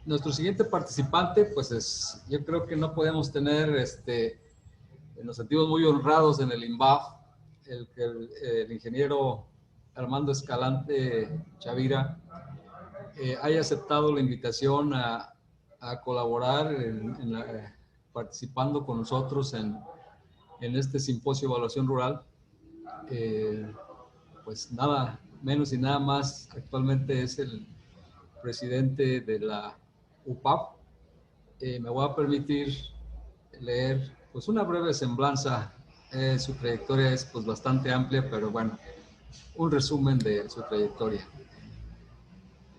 Nuestro siguiente participante, pues yo creo que no podemos tener, nos sentimos muy honrados en el INBAF, el ingeniero Armando Escalante Chavira haya aceptado la invitación a colaborar participando con nosotros en este simposio de evaluación rural. Pues nada menos y nada más, actualmente es el presidente de la UPAP. Me voy a permitir leer pues una breve semblanza. Su trayectoria es pues bastante amplia, pero bueno, un resumen de su trayectoria.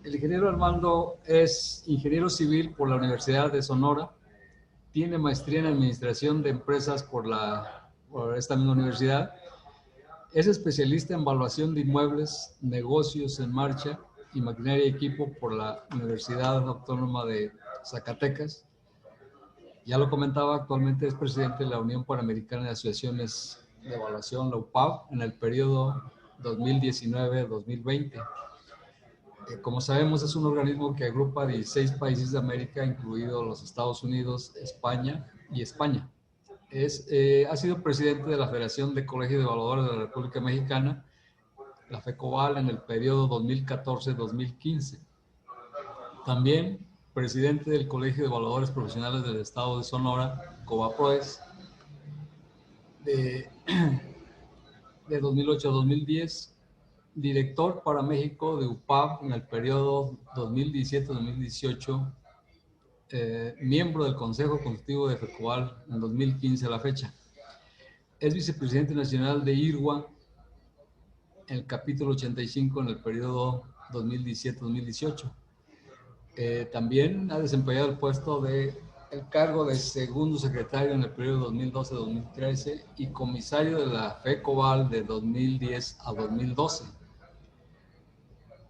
El ingeniero Armando es ingeniero civil por la Universidad de Sonora, tiene maestría en administración de empresas por esta misma universidad, es especialista en evaluación de inmuebles, negocios en marcha y maquinaria y equipo por la Universidad Autónoma de Zacatecas. Ya lo comentaba, actualmente es presidente de la Unión Panamericana de Asociaciones de Evaluación, la UPAV, en el periodo 2019-2020. Como sabemos, es un organismo que agrupa 16 países de América, incluidos los Estados Unidos, España y España. Ha sido presidente de la Federación de Colegios de Evaluadores de la República Mexicana, la FECOVAL, en el periodo 2014-2015. También presidente del Colegio de Evaluadores Profesionales del Estado de Sonora, COBAPROES, de 2008 a 2010. Director para México de UPAV en el periodo 2017-2018, miembro del Consejo Consultivo de FECOVAL en 2015 a la fecha. Es vicepresidente nacional de IRWA en el capítulo 85 en el periodo 2017-2018. También ha desempeñado el cargo de segundo secretario en el periodo 2012-2013 y comisario de la FECOVAL de 2010 a 2012.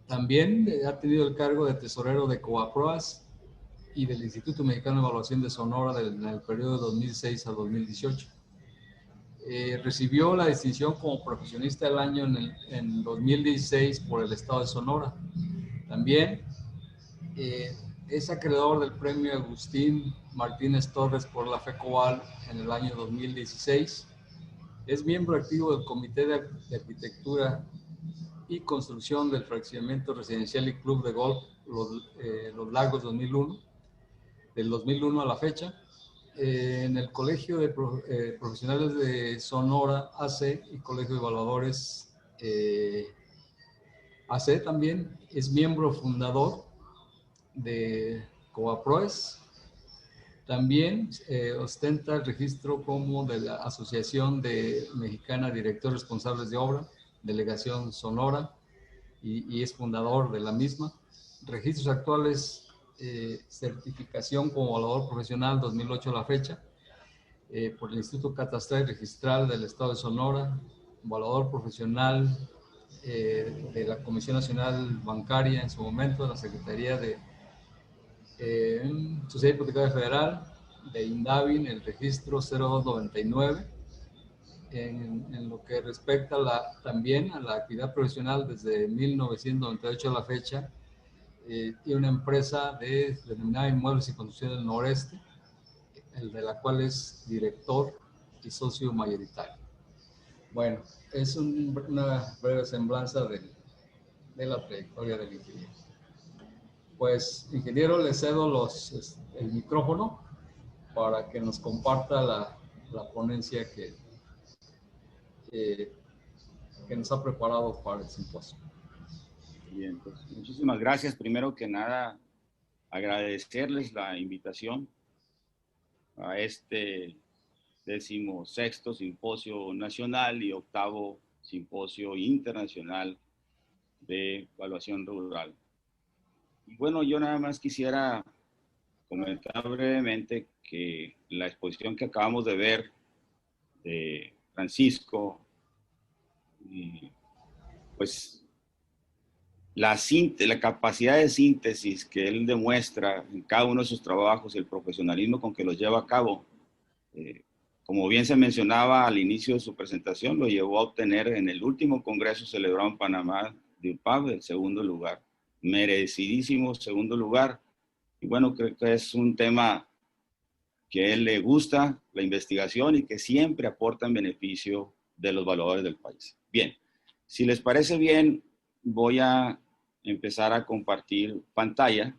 También ha tenido el cargo de tesorero de COBAPROAS y del Instituto Mexicano de Evaluación de Sonora en el periodo de 2006 a 2018. Recibió la distinción como profesionista del año en 2016 por el Estado de Sonora. También es acreedor del premio Agustín Martínez Torres por la FECOVAL en el año 2016. Es miembro activo del Comité de Arquitectura y Construcción del Fraccionamiento Residencial y Club de Golf Los Lagos 2001, del 2001 a la fecha. En el Colegio de Profesionales de Sonora, AC, y Colegio de Evaluadores AC también. Es miembro fundador de COBAPROES. También ostenta el registro como de la Asociación Mexicana de Directores Responsables de Obra, Delegación Sonora, y es fundador de la misma. Registros actuales, certificación como evaluador profesional 2008 a la fecha, por el Instituto Catastral y Registral del Estado de Sonora, evaluador profesional de la Comisión Nacional Bancaria en su momento, de la Secretaría de Sociedad Hipotecaria Federal, de INDAVIN, el registro 0299. En lo que respecta también a la actividad profesional desde 1998 a la fecha, tiene una empresa denominada Inmuebles y Construcción del Noreste, de la cual es director y socio mayoritario. Bueno, es una breve semblanza de la trayectoria del ingeniero. Pues, ingeniero, le cedo el micrófono para que nos comparta la ponencia que nos ha preparado para el simposio. Bien, pues muchísimas gracias. Primero que nada, agradecerles la invitación a este 16º Simposio Nacional y 8º Simposio Internacional de Evaluación Rural. Y bueno, yo nada más quisiera comentar brevemente que la exposición que acabamos de ver de Francisco, pues la capacidad de síntesis que él demuestra en cada uno de sus trabajos, el profesionalismo con que los lleva a cabo, como bien se mencionaba al inicio de su presentación, lo llevó a obtener en el último congreso celebrado en Panamá de UPAV el segundo lugar, merecidísimo segundo lugar. Y bueno, creo que es un tema que a él le gusta, la investigación, y que siempre aporta en beneficio de los valores del país. Bien, si les parece bien, voy a empezar a compartir pantalla.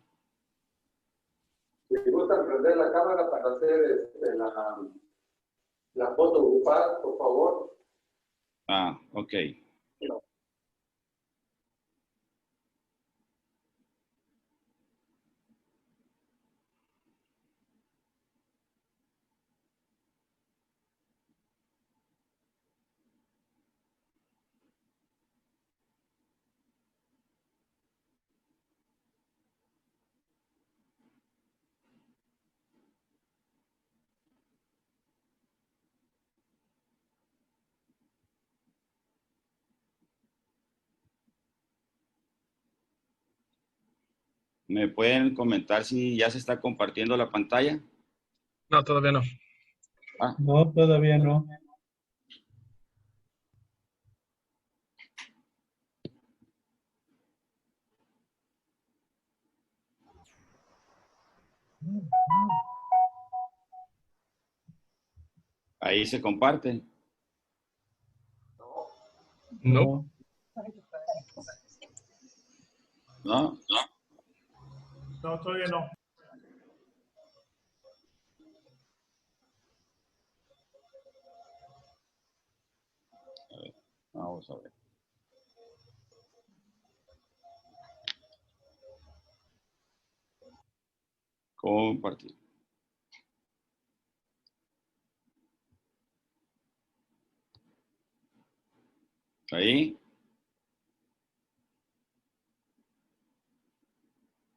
Si gustan prender la cámara para hacer la foto ocupada, por favor. Ah, ok. ¿Me pueden comentar si ya se está compartiendo la pantalla? No, todavía no. Ah, No, todavía no. ahí se comparte. No. ¿No? No, todavía no. Vamos a ver. Compartir. Ahí.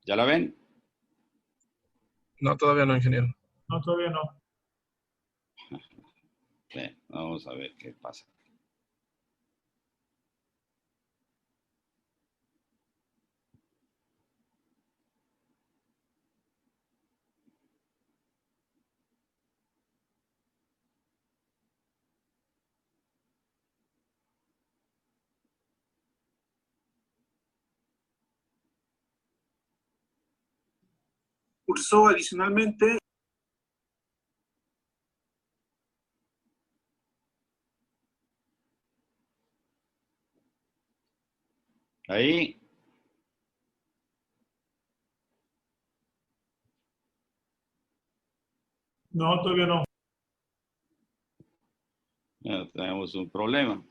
¿Ya la ven? No, todavía no, ingeniero. No, todavía no. Bien, vamos a ver qué pasa. Cursó adicionalmente Ahí. No, todavía no. Ya tenemos un problema.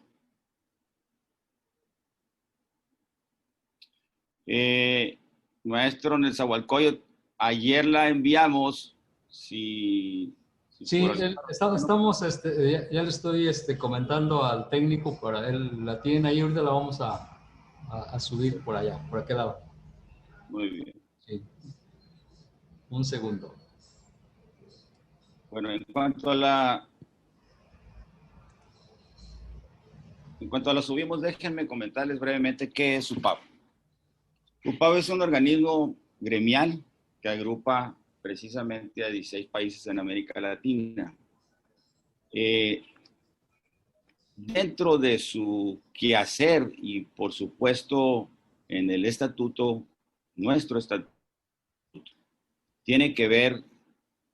Maestro Nezahualcóyotl, ayer la enviamos. Si Sí, por algún- estamos, ya le estoy comentando al técnico, para él la tiene ahí, ahorita la vamos a subir por allá, por aquel lado. Muy bien. Sí. Un segundo. Bueno, en cuanto a la subimos, déjenme comentarles brevemente qué es UPAV. UPAV es un organismo gremial que agrupa precisamente a 16 países en América Latina. Dentro de su quehacer y, por supuesto, en el estatuto, nuestro estatuto, tiene que ver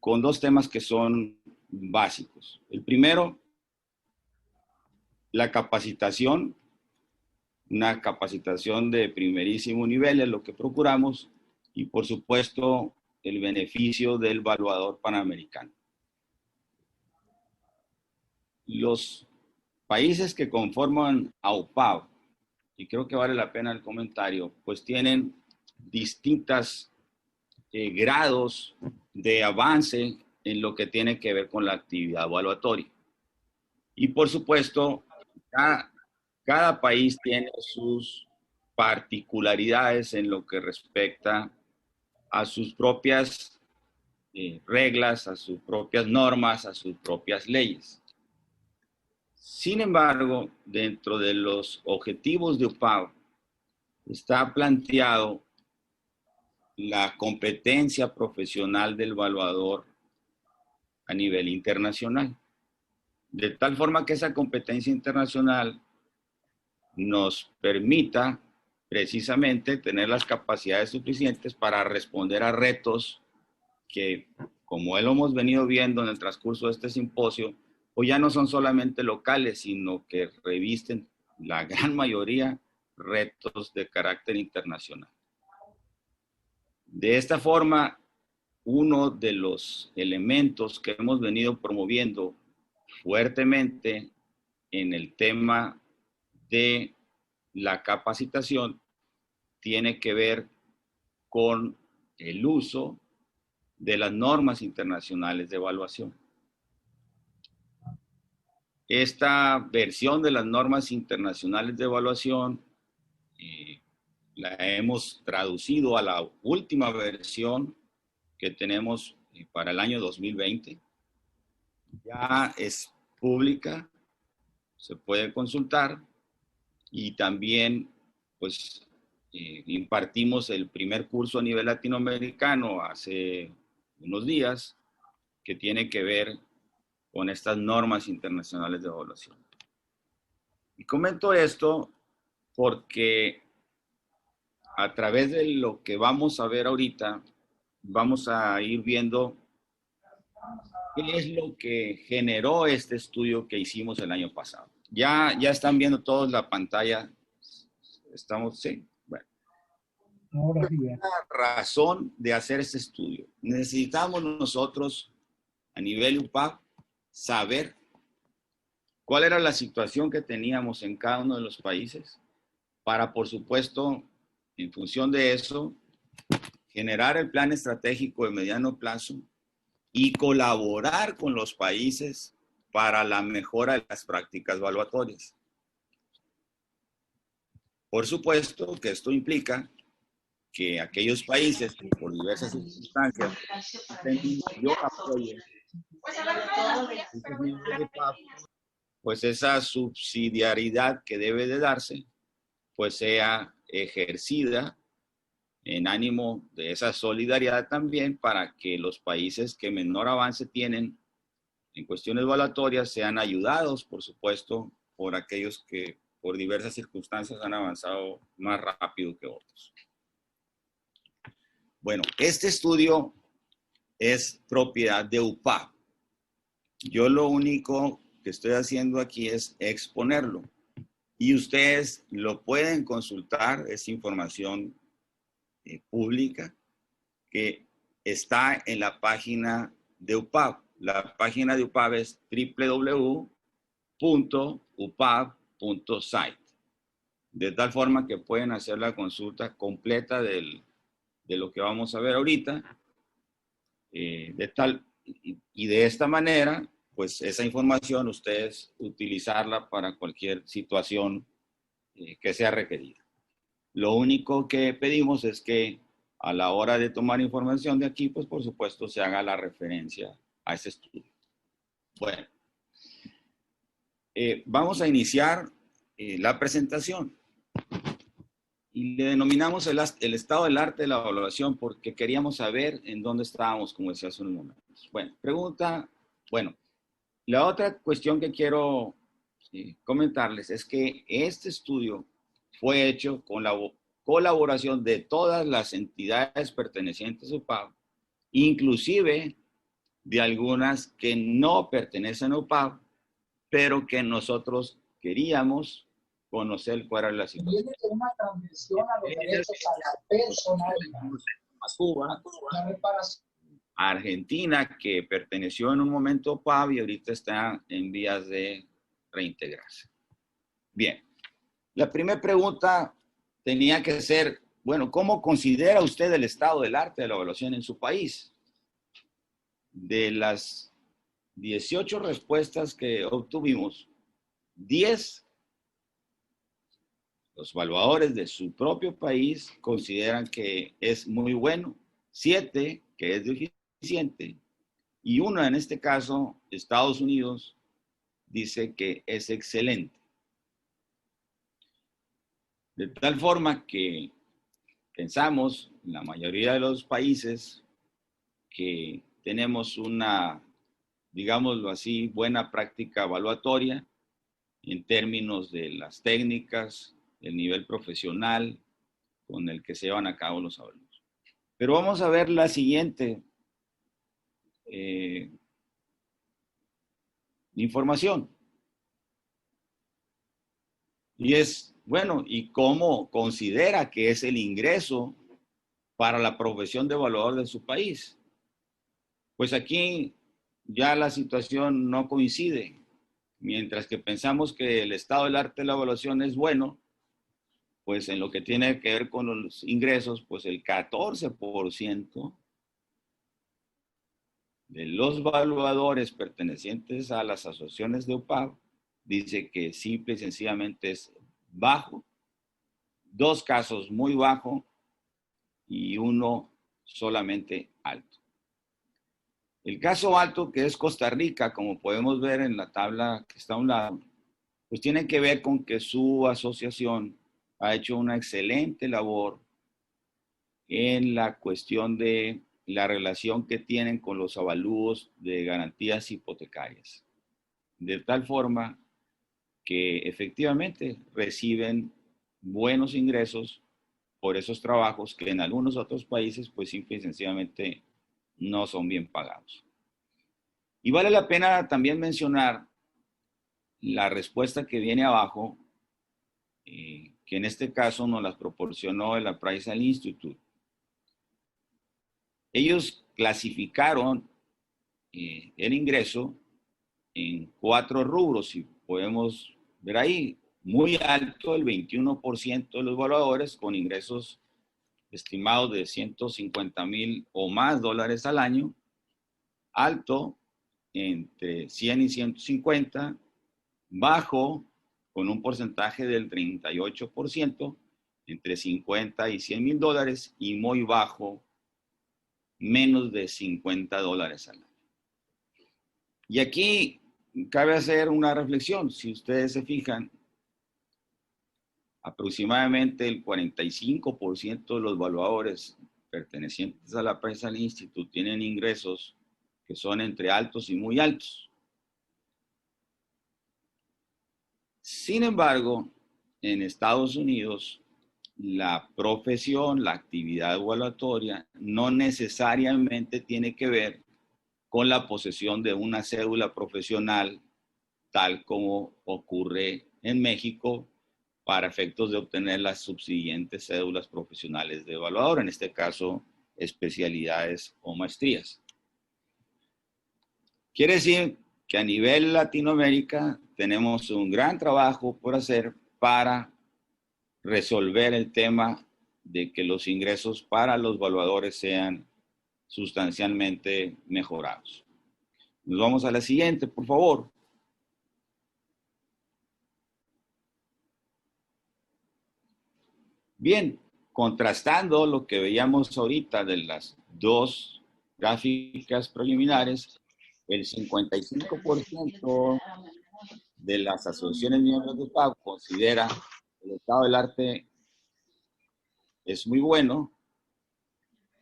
con dos temas que son básicos. El primero, la capacitación, una capacitación de primerísimo nivel es lo que procuramos, y por supuesto el beneficio del evaluador panamericano. Los países que conforman a UPAV, y creo que vale la pena el comentario, pues tienen distintos grados de avance en lo que tiene que ver con la actividad evaluatoria. Y por supuesto, cada país tiene sus particularidades en lo que respecta a sus propias reglas, a sus propias normas, a sus propias leyes. Sin embargo, dentro de los objetivos de UPAV está planteado la competencia profesional del evaluador a nivel internacional. De tal forma que esa competencia internacional nos permita precisamente tener las capacidades suficientes para responder a retos que, como lo hemos venido viendo en el transcurso de este simposio, pues ya no son solamente locales, sino que revisten la gran mayoría retos de carácter internacional. De esta forma, uno de los elementos que hemos venido promoviendo fuertemente en el tema de la capacitación tiene que ver con el uso de las normas internacionales de evaluación. Esta versión de las normas internacionales de evaluación la hemos traducido a la última versión que tenemos para el año 2020. Ya es pública, se puede consultar, y también pues impartimos el primer curso a nivel latinoamericano hace unos días que tiene que ver con estas normas internacionales de evaluación. Y comento esto porque a través de lo que vamos a ver ahorita, vamos a ir viendo qué es lo que generó este estudio que hicimos el año pasado. Ya están viendo todos la pantalla. Estamos, sí. Bueno. Ahora sí. La razón de hacer este estudio. Necesitamos nosotros, a nivel UPAV, saber cuál era la situación que teníamos en cada uno de los países para, por supuesto, en función de eso, generar el plan estratégico de mediano plazo y colaborar con los países para la mejora de las prácticas evaluatorias. Por supuesto que esto implica que aquellos países que por diversas circunstancias tienen mayor apoyo, pues esa subsidiariedad que debe de darse, pues sea ejercida en ánimo de esa solidaridad también para que los países que menor avance tienen en cuestiones evaluatorias sean ayudados, por supuesto, por aquellos que por diversas circunstancias han avanzado más rápido que otros. Bueno, este estudio es propiedad de UPAV. Yo lo único que estoy haciendo aquí es exponerlo. Y ustedes lo pueden consultar, es información pública que está en la página de UPAV. La página de UPAV es www.upav.site. De tal forma que pueden hacer la consulta completa de lo que vamos a ver ahorita. Y de esta manera, pues esa información ustedes utilizarla para cualquier situación que sea requerida. Lo único que pedimos es que a la hora de tomar información de aquí, pues por supuesto se haga la referencia a ese estudio. Bueno, vamos a iniciar la presentación. Y le denominamos el estado del arte de la evaluación porque queríamos saber en dónde estábamos, como decía hace unos momentos. Bueno, la otra cuestión que quiero comentarles es que este estudio fue hecho con la colaboración de todas las entidades pertenecientes a UPAV, inclusive de algunas que no pertenecen a UPAV, pero que nosotros queríamos conocer cuál era la situación. Viene de una transmisión a los derechos a la personalidad. Cuba, La reparación. Argentina, que perteneció en un momento a UPAV y ahorita está en vías de reintegrarse. Bien, la primera pregunta tenía que ser, bueno, ¿cómo considera usted el estado del arte de la evaluación en su país? De las 18 respuestas que obtuvimos, 10 los evaluadores de su propio país consideran que es muy bueno, 7 que es deficiente y 1 en este caso, Estados Unidos, dice que es excelente. De tal forma que pensamos, en la mayoría de los países, que tenemos una, digámoslo así, buena práctica evaluatoria en términos de las técnicas, el nivel profesional, con el que se llevan a cabo los avalúos. Pero vamos a ver la siguiente información. Y es, bueno, ¿y cómo considera que es el ingreso para la profesión de evaluador de su país? Pues aquí ya la situación no coincide. Mientras que pensamos que el estado del arte de la evaluación es bueno, pues en lo que tiene que ver con los ingresos, pues el 14% de los evaluadores pertenecientes a las asociaciones de UPAV dice que simple y sencillamente es bajo, 2 casos muy bajo y 1 solamente alto. El caso alto, que es Costa Rica, como podemos ver en la tabla que está a un lado, pues tiene que ver con que su asociación ha hecho una excelente labor en la cuestión de la relación que tienen con los avalúos de garantías hipotecarias. De tal forma que efectivamente reciben buenos ingresos por esos trabajos que en algunos otros países pues simple y sencillamente no son bien pagados. Y vale la pena también mencionar la respuesta que viene abajo, que en este caso nos las proporcionó el Appraisal Institute. Ellos clasificaron el ingreso en 4 rubros, si podemos ver ahí. Muy alto, el 21% de los evaluadores con ingresos estimados de 150,000 o más dólares al año. Alto, entre 100 y 150. Bajo, con un porcentaje del 38%, entre 50 y 100 mil dólares. Y muy bajo, menos de 50 dólares al año. Y aquí cabe hacer una reflexión. Si ustedes se fijan, aproximadamente el 45% de los evaluadores pertenecientes a la Appraisal Institute tienen ingresos que son entre altos y muy altos. Sin embargo, en Estados Unidos, la profesión, la actividad evaluatoria, no necesariamente tiene que ver con la posesión de una cédula profesional, tal como ocurre en México para efectos de obtener las subsiguientes cédulas profesionales de evaluador, en este caso, especialidades o maestrías. Quiere decir que a nivel Latinoamérica tenemos un gran trabajo por hacer para resolver el tema de que los ingresos para los evaluadores sean sustancialmente mejorados. Nos vamos a la siguiente, por favor. Bien, contrastando lo que veíamos ahorita de las 2 gráficas preliminares, el 55% de las asociaciones miembros de UPAV considera que el estado del arte es muy bueno.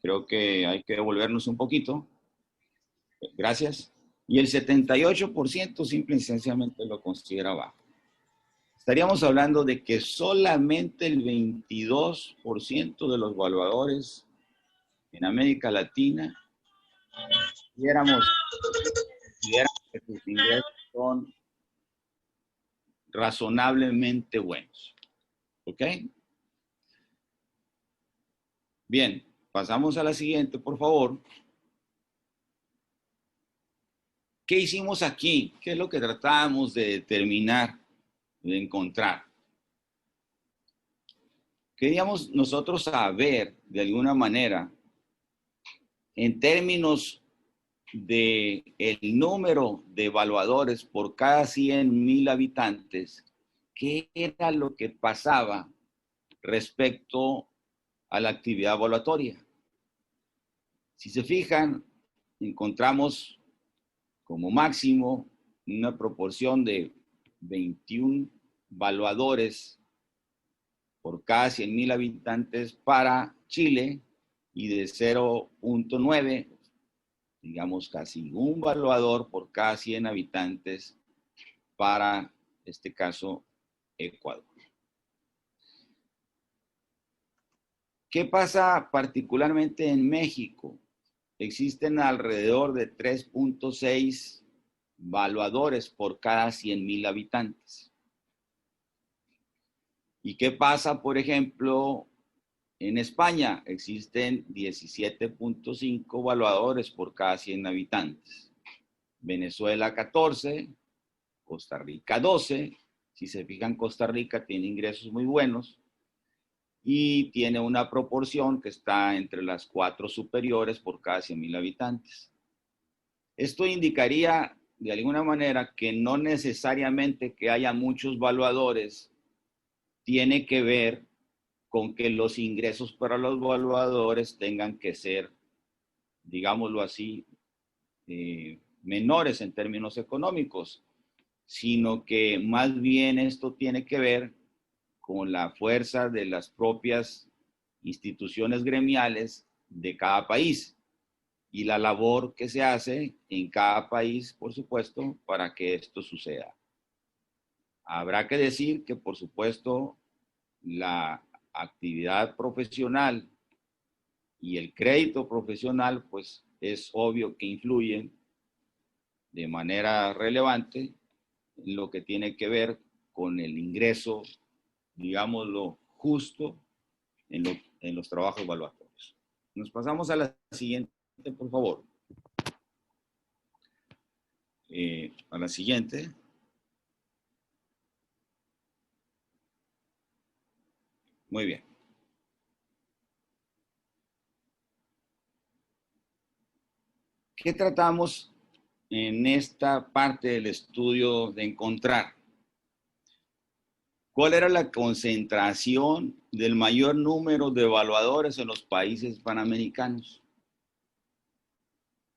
Creo que hay que devolvernos un poquito. Gracias. Y el 78% simple y sencillamente lo considera bajo. Estaríamos hablando de que solamente el 22% de los evaluadores en América Latina consideramos que sus ingresos son razonablemente buenos. ¿Ok? Bien, pasamos a la siguiente, por favor. ¿Qué hicimos aquí? ¿Qué es lo que tratábamos de determinar, de encontrar? Queríamos nosotros saber, de alguna manera, en términos de el número de evaluadores por cada 100,000 habitantes, ¿qué era lo que pasaba respecto a la actividad evaluatoria? Si se fijan, encontramos como máximo una proporción de 21 evaluadores por cada 100,000 habitantes para Chile y de 0.9, digamos casi un evaluador por cada 100 habitantes para este caso Ecuador. ¿Qué pasa particularmente en México? Existen alrededor de 3.6 evaluadores por cada 100,000 habitantes. ¿Y qué pasa, por ejemplo, en España? Existen 17.5 evaluadores por cada 100 habitantes. Venezuela 14, Costa Rica 12. Si se fijan, Costa Rica tiene ingresos muy buenos y tiene una proporción que está entre las 4 superiores por cada 100,000 habitantes. Esto indicaría de alguna manera que no necesariamente que haya muchos evaluadores tiene que ver con que los ingresos para los evaluadores tengan que ser, digámoslo así, menores en términos económicos, sino que más bien esto tiene que ver con la fuerza de las propias instituciones gremiales de cada país y la labor que se hace en cada país, por supuesto, para que esto suceda. Habrá que decir que, por supuesto, la actividad profesional y el crédito profesional, pues es obvio que influyen de manera relevante en lo que tiene que ver con el ingreso, digámoslo, justo en los trabajos evaluatorios. Nos pasamos a la siguiente, por favor. A la siguiente. Muy bien. ¿Qué tratamos en esta parte del estudio de encontrar? ¿Cuál era la concentración del mayor número de evaluadores en los países panamericanos?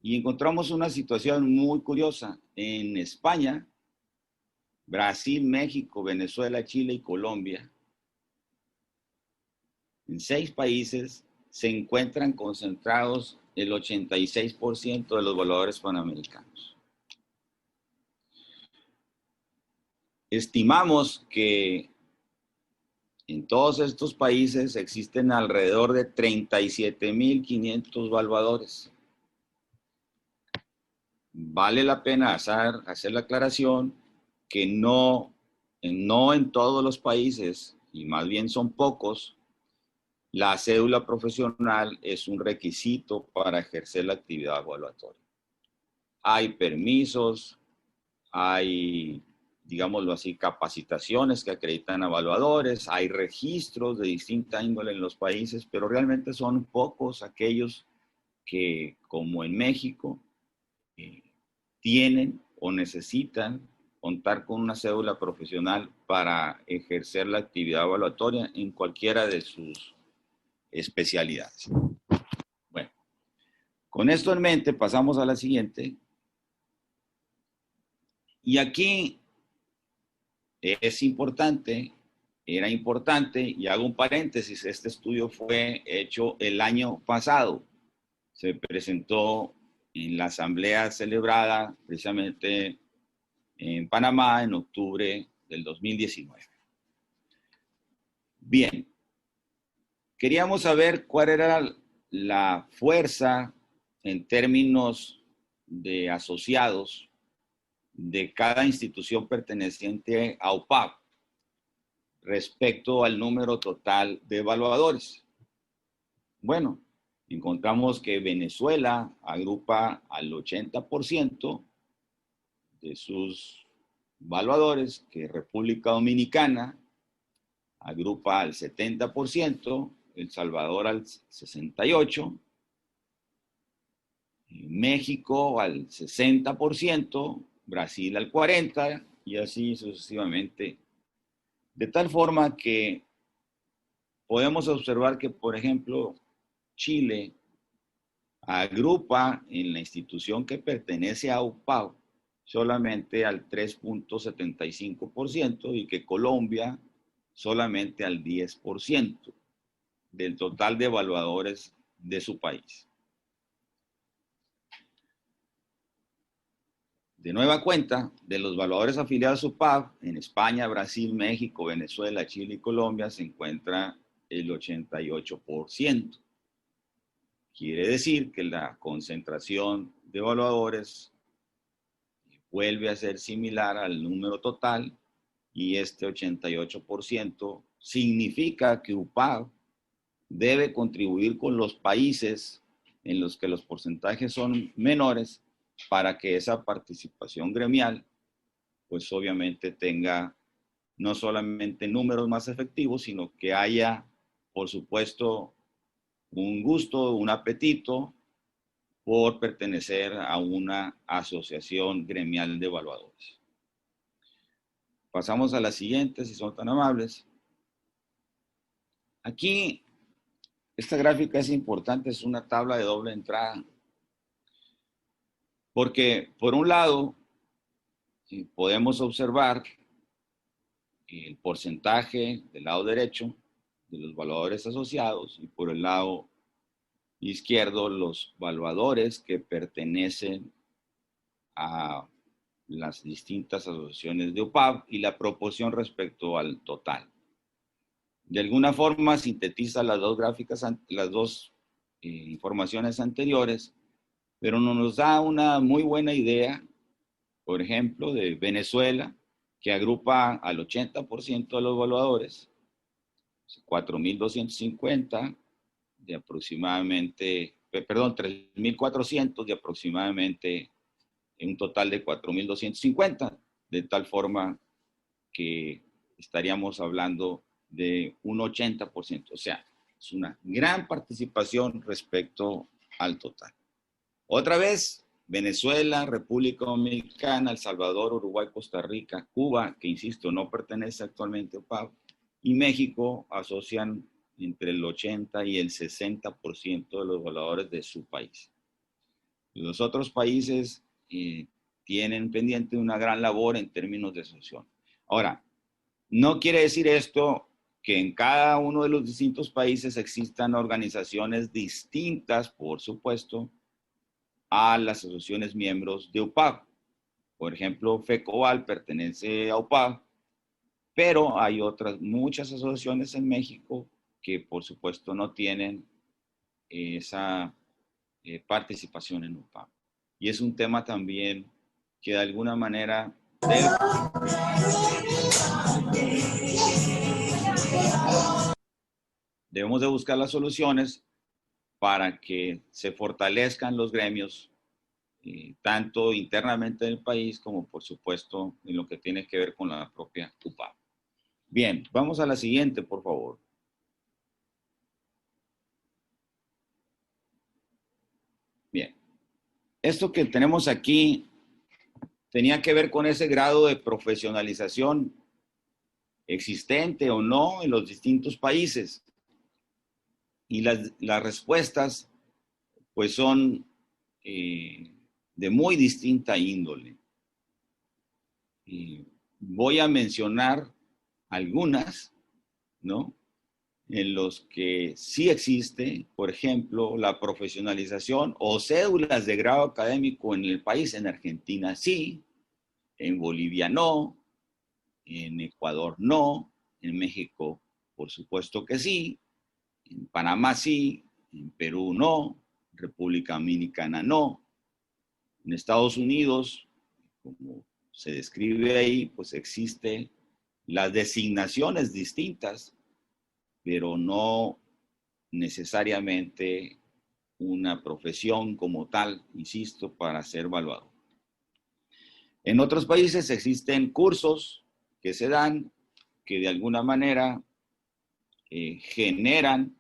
Y encontramos una situación muy curiosa. En España, Brasil, México, Venezuela, Chile y Colombia, en 6 países se encuentran concentrados el 86% de los evaluadores panamericanos. Estimamos que en todos estos países existen alrededor de 37,500 evaluadores. Vale la pena hacer la aclaración que no en todos los países, y más bien son pocos, la cédula profesional es un requisito para ejercer la actividad evaluatoria. Hay permisos, hay, digámoslo así, capacitaciones que acreditan evaluadores, hay registros de distinta índole en los países, pero realmente son pocos aquellos que, como en México, tienen o necesitan contar con una cédula profesional para ejercer la actividad evaluatoria en cualquiera de sus especialidades. Bueno, con esto en mente pasamos a la siguiente. Y aquí es importante, era importante, y hago un paréntesis, este estudio fue hecho el año pasado. Se presentó en la asamblea celebrada precisamente en Panamá en octubre del 2019. Bien, queríamos saber cuál era la fuerza en términos de asociados de cada institución perteneciente a UPAV respecto al número total de evaluadores. Bueno, encontramos que Venezuela agrupa al 80% de sus evaluadores, que República Dominicana agrupa al 70%, El Salvador al 68%, México al 60%, Brasil al 40% y así sucesivamente. De tal forma que podemos observar que, por ejemplo, Chile agrupa en la institución que pertenece a UPAV solamente al 3.75% y que Colombia solamente al 10% del total de evaluadores de su país. De nueva cuenta, de los evaluadores afiliados a UPAV, en España, Brasil, México, Venezuela, Chile y Colombia se encuentra el 88%. Quiere decir que la concentración de evaluadores vuelve a ser similar al número total, y este 88% significa que UPAV debe contribuir con los países en los que los porcentajes son menores para que esa participación gremial, pues obviamente tenga no solamente números más efectivos, sino que haya, por supuesto, un gusto, un apetito por pertenecer a una asociación gremial de evaluadores. Pasamos a la siguiente, si son tan amables. Aquí, esta gráfica es importante, es una tabla de doble entrada. Porque, por un lado, podemos observar el porcentaje del lado derecho de los evaluadores asociados y por el lado izquierdo los evaluadores que pertenecen a las distintas asociaciones de UPAV y la proporción respecto al total. De alguna forma sintetiza las dos gráficas, las dos informaciones anteriores, pero nos da una muy buena idea, por ejemplo, de Venezuela, que agrupa al 80% de los evaluadores, 4.250 de aproximadamente, perdón, 3.400 de aproximadamente un total de 4.250, de tal forma que estaríamos hablando de un 80%, o sea, es una gran participación respecto al total. Otra vez, Venezuela, República Dominicana, El Salvador, Uruguay, Costa Rica, Cuba, que insisto, no pertenece actualmente a UPAV, y México asocian entre el 80 y el 60% de los evaluadores de su país. Los otros países tienen pendiente una gran labor en términos de asociación. Ahora, no quiere decir esto que en cada uno de los distintos países existan organizaciones distintas, por supuesto, a las asociaciones miembros de UPAV. Por ejemplo, FECOBAL pertenece a UPAV, pero hay otras muchas asociaciones en México que por supuesto no tienen esa participación en UPAV. Y es un tema también que de alguna manera debemos de buscar las soluciones para que se fortalezcan los gremios, tanto internamente en el país como por supuesto en lo que tiene que ver con la propia UPAV. Bien, vamos a la siguiente, por favor. Bien, esto que tenemos aquí tenía que ver con ese grado de profesionalización existente o no en los distintos países. Y las respuestas pues son de muy distinta índole. Voy a mencionar algunas, ¿no?, en los que sí existe, por ejemplo, la profesionalización o cédulas de grado académico en el país. En Argentina sí, en Bolivia no, en Ecuador no, en México por supuesto que sí, en Panamá sí, en Perú no, República Dominicana no, en Estados Unidos, como se describe ahí, pues existe las designaciones distintas, pero no necesariamente una profesión como tal, insisto, para ser evaluado. En otros países existen cursos que se dan, que de alguna manera generan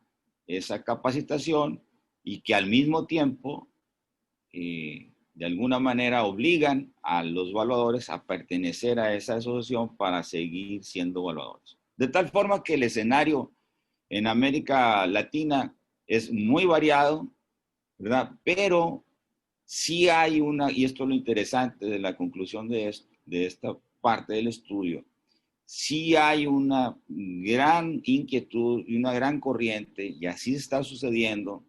esa capacitación y que al mismo tiempo, de alguna manera, obligan a los evaluadores a pertenecer a esa asociación para seguir siendo evaluadores. De tal forma que el escenario en América Latina es muy variado, ¿verdad? Pero sí hay una, y esto es lo interesante de la conclusión de esta parte del estudio, sí hay una gran inquietud y una gran corriente, y así está sucediendo,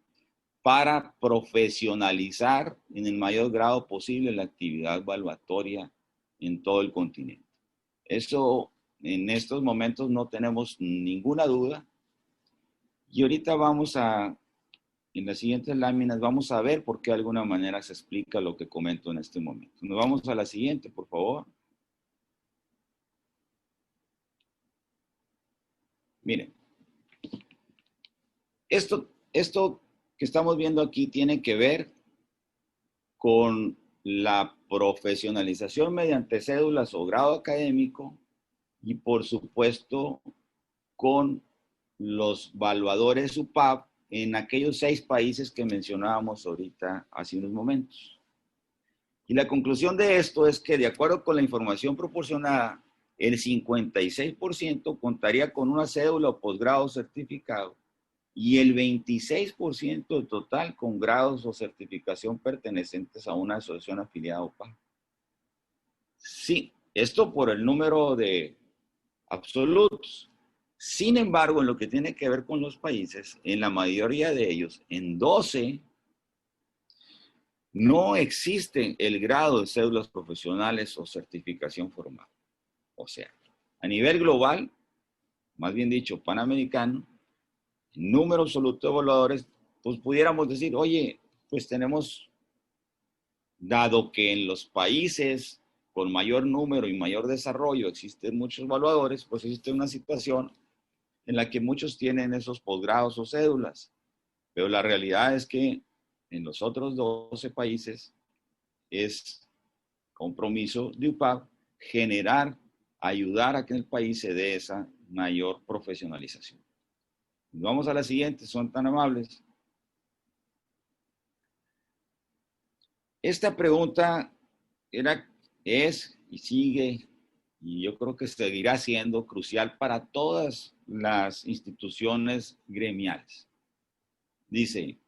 para profesionalizar en el mayor grado posible la actividad evaluatoria en todo el continente. Eso en estos momentos no tenemos ninguna duda. Y ahorita vamos a, en las siguientes láminas, vamos a ver por qué de alguna manera se explica lo que comento en este momento. Nos vamos a la siguiente, por favor. Miren, esto que estamos viendo aquí tiene que ver con la profesionalización mediante cédulas o grado académico y, por supuesto, con los evaluadores UPAV en aquellos 6 países que mencionábamos ahorita hace unos momentos. Y la conclusión de esto es que, de acuerdo con la información proporcionada, el 56% contaría con una cédula o posgrado certificado y el 26% total con grados o certificación pertenecientes a una asociación afiliada a UPAV. Sí, esto por el número de absolutos. Sin embargo, en lo que tiene que ver con los países, en la mayoría de ellos, en 12, no existe el grado de cédulas profesionales o certificación formal. O sea, a nivel global, más bien dicho, panamericano, el número absoluto de evaluadores, pues pudiéramos decir, oye, pues tenemos, dado que en los países con mayor número y mayor desarrollo existen muchos evaluadores, pues existe una situación en la que muchos tienen esos posgrados o cédulas. Pero la realidad es que en los otros 12 países es compromiso de UPAV ayudar a que en el país se dé esa mayor profesionalización. Vamos a la siguiente, son tan amables. Esta pregunta es y sigue, y yo creo que seguirá siendo crucial para todas las instituciones gremiales. Dice,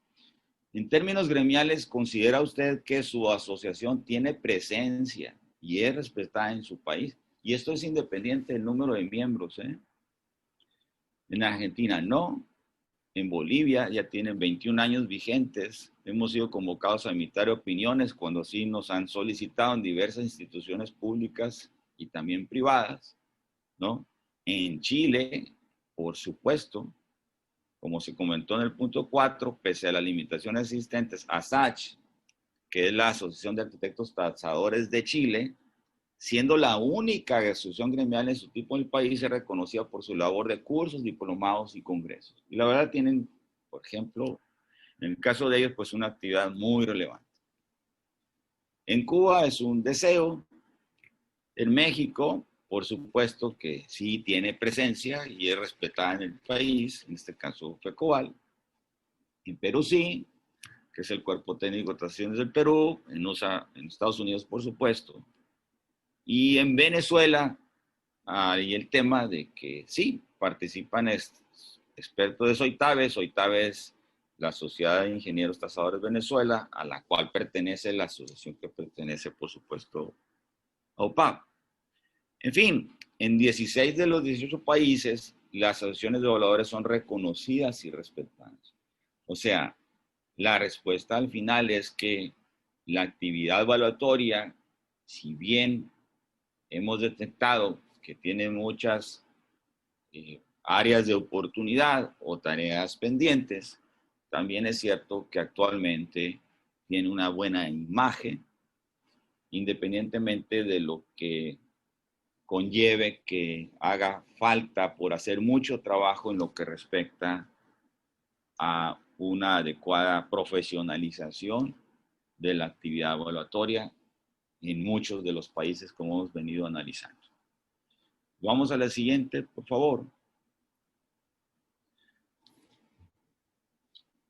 en términos gremiales, ¿considera usted que su asociación tiene presencia y es respetada en su país? Y esto es independiente del número de miembros, ¿eh? En Argentina no. En Bolivia ya tienen 21 años vigentes. Hemos sido convocados a emitir opiniones cuando sí nos han solicitado en diversas instituciones públicas y también privadas, ¿no? En Chile, por supuesto, como se comentó en el punto 4, pese a las limitaciones existentes, ASACH, que es la Asociación de Arquitectos Tasadores de Chile, siendo la única asociación gremial en su tipo en el país, es reconocida por su labor de cursos, diplomados y congresos. Y la verdad tienen, por ejemplo, en el caso de ellos, pues una actividad muy relevante. En Cuba es un deseo. En México, por supuesto que sí tiene presencia y es respetada en el país, en este caso FECOBAL. En Perú sí, que es el Cuerpo Técnico de Tasaciones del Perú. En Estados Unidos, por supuesto. Y en Venezuela hay el tema de que sí, participan expertos de SOITAVE. SOITAVE es la Sociedad de Ingenieros Tasadores Venezuela, a la cual pertenece la asociación que pertenece, por supuesto, a UPAV. En fin, en 16 de los 18 países, las asociaciones de evaluadores son reconocidas y respetadas. O sea, la respuesta al final es que la actividad evaluatoria, si bien hemos detectado que tiene muchas áreas de oportunidad o tareas pendientes, también es cierto que actualmente tiene una buena imagen, independientemente de lo que conlleve que haga falta por hacer mucho trabajo en lo que respecta a una adecuada profesionalización de la actividad evaluatoria en muchos de los países como hemos venido analizando. Vamos a la siguiente, por favor.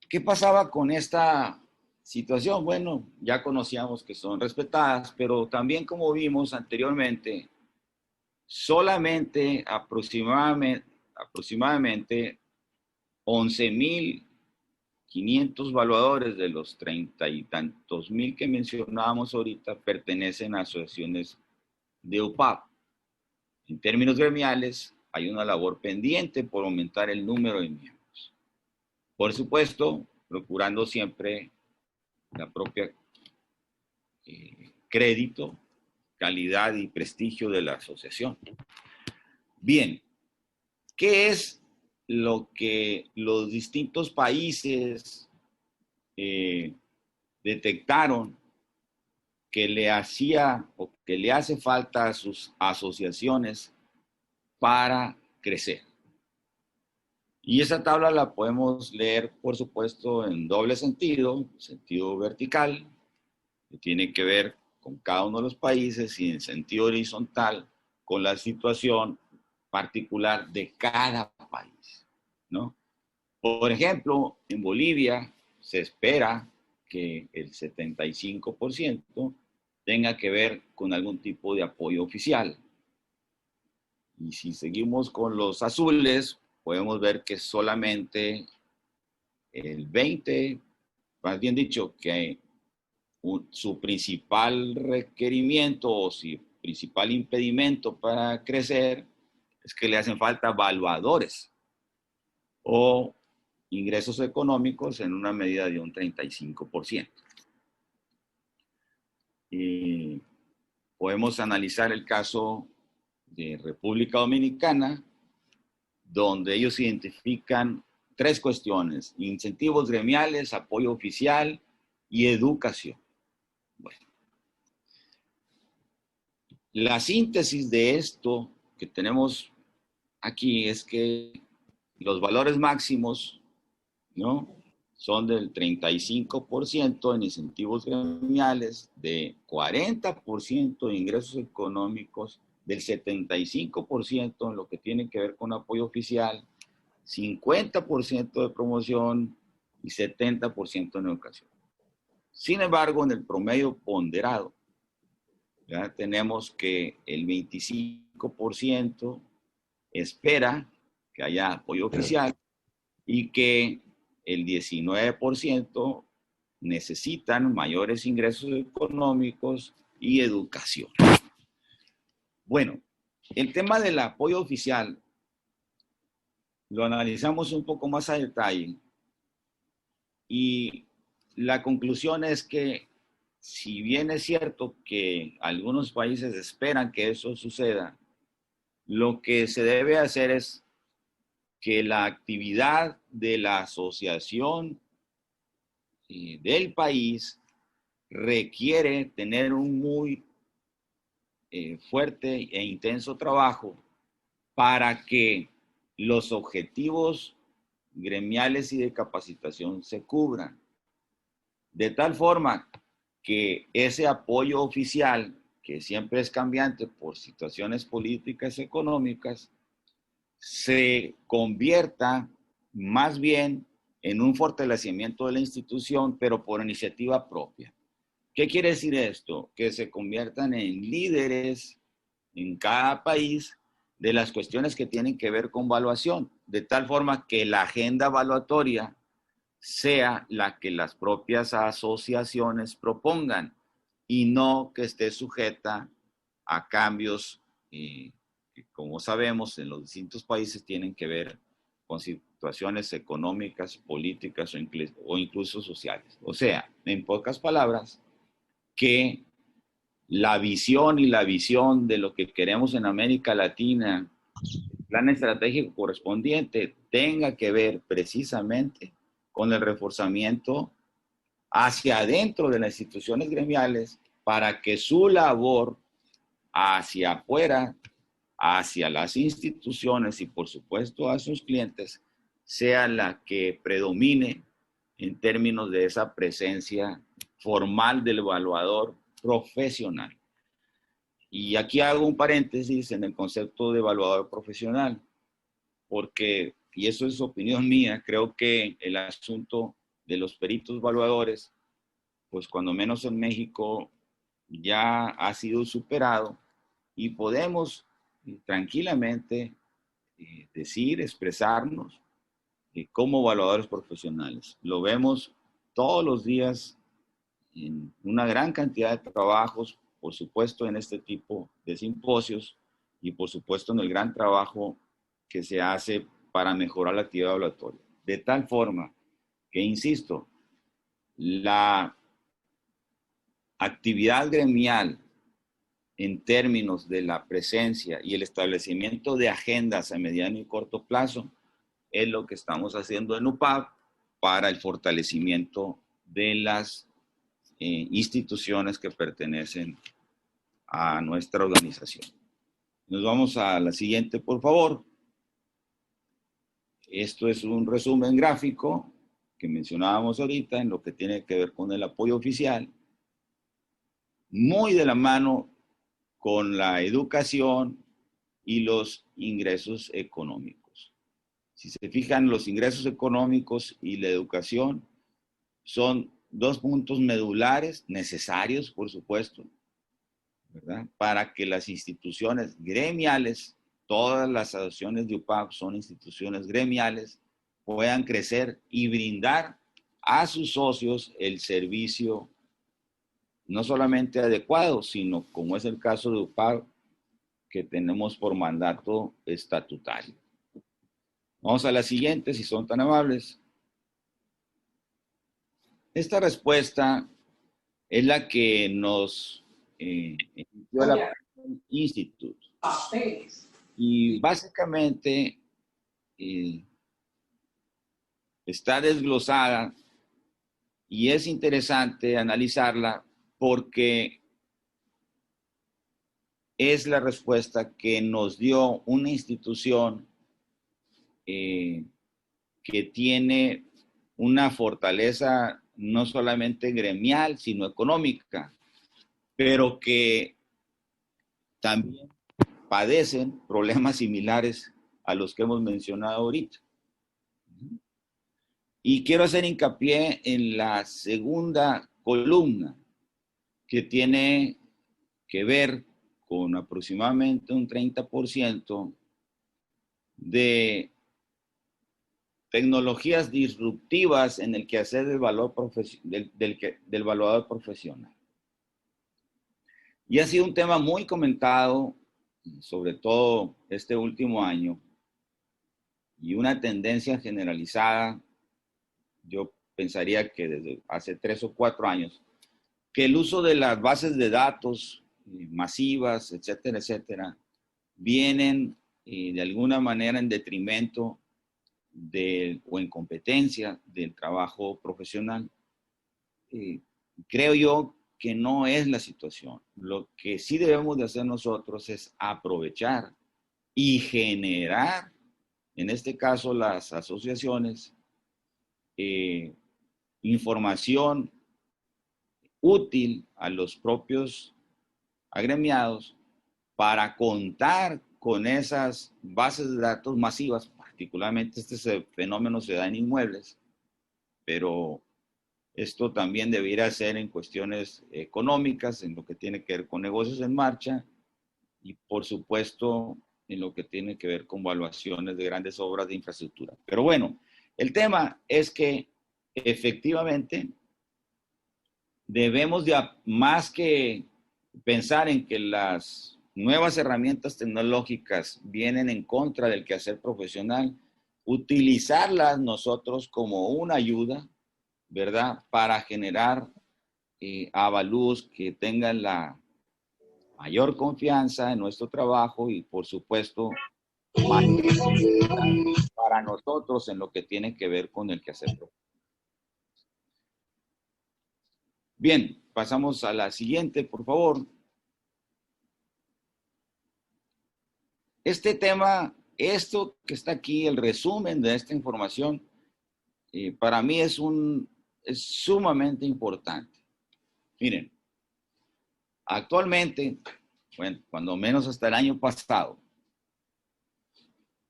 ¿Qué pasaba con esta situación? Bueno, ya conocíamos que son respetadas, pero también como vimos anteriormente, solamente aproximadamente 11.500 evaluadores de los 30 y tantos mil que mencionábamos ahorita pertenecen a asociaciones de UPAV. En términos gremiales, hay una labor pendiente por aumentar el número de miembros. Por supuesto, procurando siempre la propia crédito, calidad y prestigio de la asociación. Bien, ¿qué es lo que los distintos países detectaron que le hacía o que le hace falta a sus asociaciones para crecer. Y esa tabla la podemos leer, por supuesto, en doble sentido, sentido vertical, que tiene que ver con cada uno de los países, y en sentido horizontal, con la situación particular de cada país, ¿no? Por ejemplo, en Bolivia se espera que el 75% tenga que ver con algún tipo de apoyo oficial. Y si seguimos con los azules, podemos ver que solamente el 20%, más bien dicho, que su principal requerimiento o su principal impedimento para crecer es que le hacen falta evaluadores o ingresos económicos en una medida de un 35%. Y podemos analizar el caso de República Dominicana, donde ellos identifican 3 cuestiones: incentivos gremiales, apoyo oficial y educación. Bueno, la síntesis de esto que tenemos aquí es que los valores máximos, ¿no?, son del 35% en incentivos gremiales, de 40% de ingresos económicos, del 75% en lo que tiene que ver con apoyo oficial, 50% de promoción y 70% en educación. Sin embargo, en el promedio ponderado, ya tenemos que el 25% espera que haya apoyo oficial y que el 19% necesitan mayores ingresos económicos y educación. Bueno, el tema del apoyo oficial lo analizamos un poco más a detalle y la conclusión es que, si bien es cierto que algunos países esperan que eso suceda, lo que se debe hacer es que la actividad de la asociación del país requiere tener un muy fuerte e intenso trabajo para que los objetivos gremiales y de capacitación se cubran, de tal forma que ese apoyo oficial, que siempre es cambiante por situaciones políticas y económicas, se convierta más bien en un fortalecimiento de la institución, pero por iniciativa propia. ¿Qué quiere decir esto? Que se conviertan en líderes en cada país de las cuestiones que tienen que ver con evaluación, de tal forma que la agenda evaluatoria sea la que las propias asociaciones propongan y no que esté sujeta a cambios que, como sabemos, en los distintos países tienen que ver con situaciones económicas, políticas o incluso sociales. O sea, en pocas palabras, que la visión y la visión de lo que queremos en América Latina, el plan estratégico correspondiente, tenga que ver precisamente con el reforzamiento hacia adentro de las instituciones gremiales para que su labor hacia afuera, hacia las instituciones y por supuesto a sus clientes, sea la que predomine en términos de esa presencia formal del evaluador profesional. Y aquí hago un paréntesis en el concepto de evaluador profesional, porque, y eso es opinión mía, creo que el asunto de los peritos evaluadores, pues cuando menos en México, ya ha sido superado y podemos tranquilamente decir, expresarnos como evaluadores profesionales. Lo vemos todos los días en una gran cantidad de trabajos, por supuesto en este tipo de simposios y por supuesto en el gran trabajo que se hace para mejorar la actividad evaluatoria. De tal forma que, insisto, la actividad gremial en términos de la presencia y el establecimiento de agendas a mediano y corto plazo es lo que estamos haciendo en UPAV para el fortalecimiento de las instituciones que pertenecen a nuestra organización. Nos vamos a la siguiente, por favor. Esto es un resumen gráfico que mencionábamos ahorita en lo que tiene que ver con el apoyo oficial, muy de la mano con la educación y los ingresos económicos. Si se fijan, los ingresos económicos y la educación son dos puntos medulares necesarios, por supuesto, ¿verdad? Para que las instituciones gremiales, todas las asociaciones de UPAV son instituciones gremiales, puedan crecer y brindar a sus socios el servicio no solamente adecuado, sino como es el caso de UPAV, que tenemos por mandato estatutario. Vamos a la siguiente, si son tan amables. Esta respuesta es la que nos emitió la Institute. Y básicamente está desglosada y es interesante analizarla porque es la respuesta que nos dio una institución que tiene una fortaleza no solamente gremial, sino económica, pero que también padecen problemas similares a los que hemos mencionado ahorita. Y quiero hacer hincapié en la segunda columna, que tiene que ver con aproximadamente un 30% de tecnologías disruptivas en el quehacer del evaluador profesional. Y ha sido un tema muy comentado, sobre todo este último año, y una tendencia generalizada, yo pensaría que desde hace 3 o 4 años, que el uso de las bases de datos masivas, etcétera, etcétera, vienen de alguna manera en detrimento o en competencia del trabajo profesional. Creo yo que no es la situación. Lo que sí debemos de hacer nosotros es aprovechar y generar, en este caso las asociaciones, información útil a los propios agremiados para contar con esas bases de datos masivas. Particularmente este fenómeno se da en inmuebles, pero esto también debiera ser en cuestiones económicas, en lo que tiene que ver con negocios en marcha y por supuesto en lo que tiene que ver con evaluaciones de grandes obras de infraestructura. Pero bueno, el tema es que efectivamente debemos de, más que pensar en que las nuevas herramientas tecnológicas vienen en contra del quehacer profesional, utilizarlas nosotros como una ayuda, ¿verdad? Para generar avalúos que tengan la mayor confianza en nuestro trabajo y, por supuesto, para nosotros en lo que tiene que ver con el quehacer profesional. Bien, pasamos a la siguiente, por favor. Este tema, esto que está aquí, el resumen de esta información, para mí es sumamente importante. Miren, actualmente, bueno, cuando menos hasta el año pasado,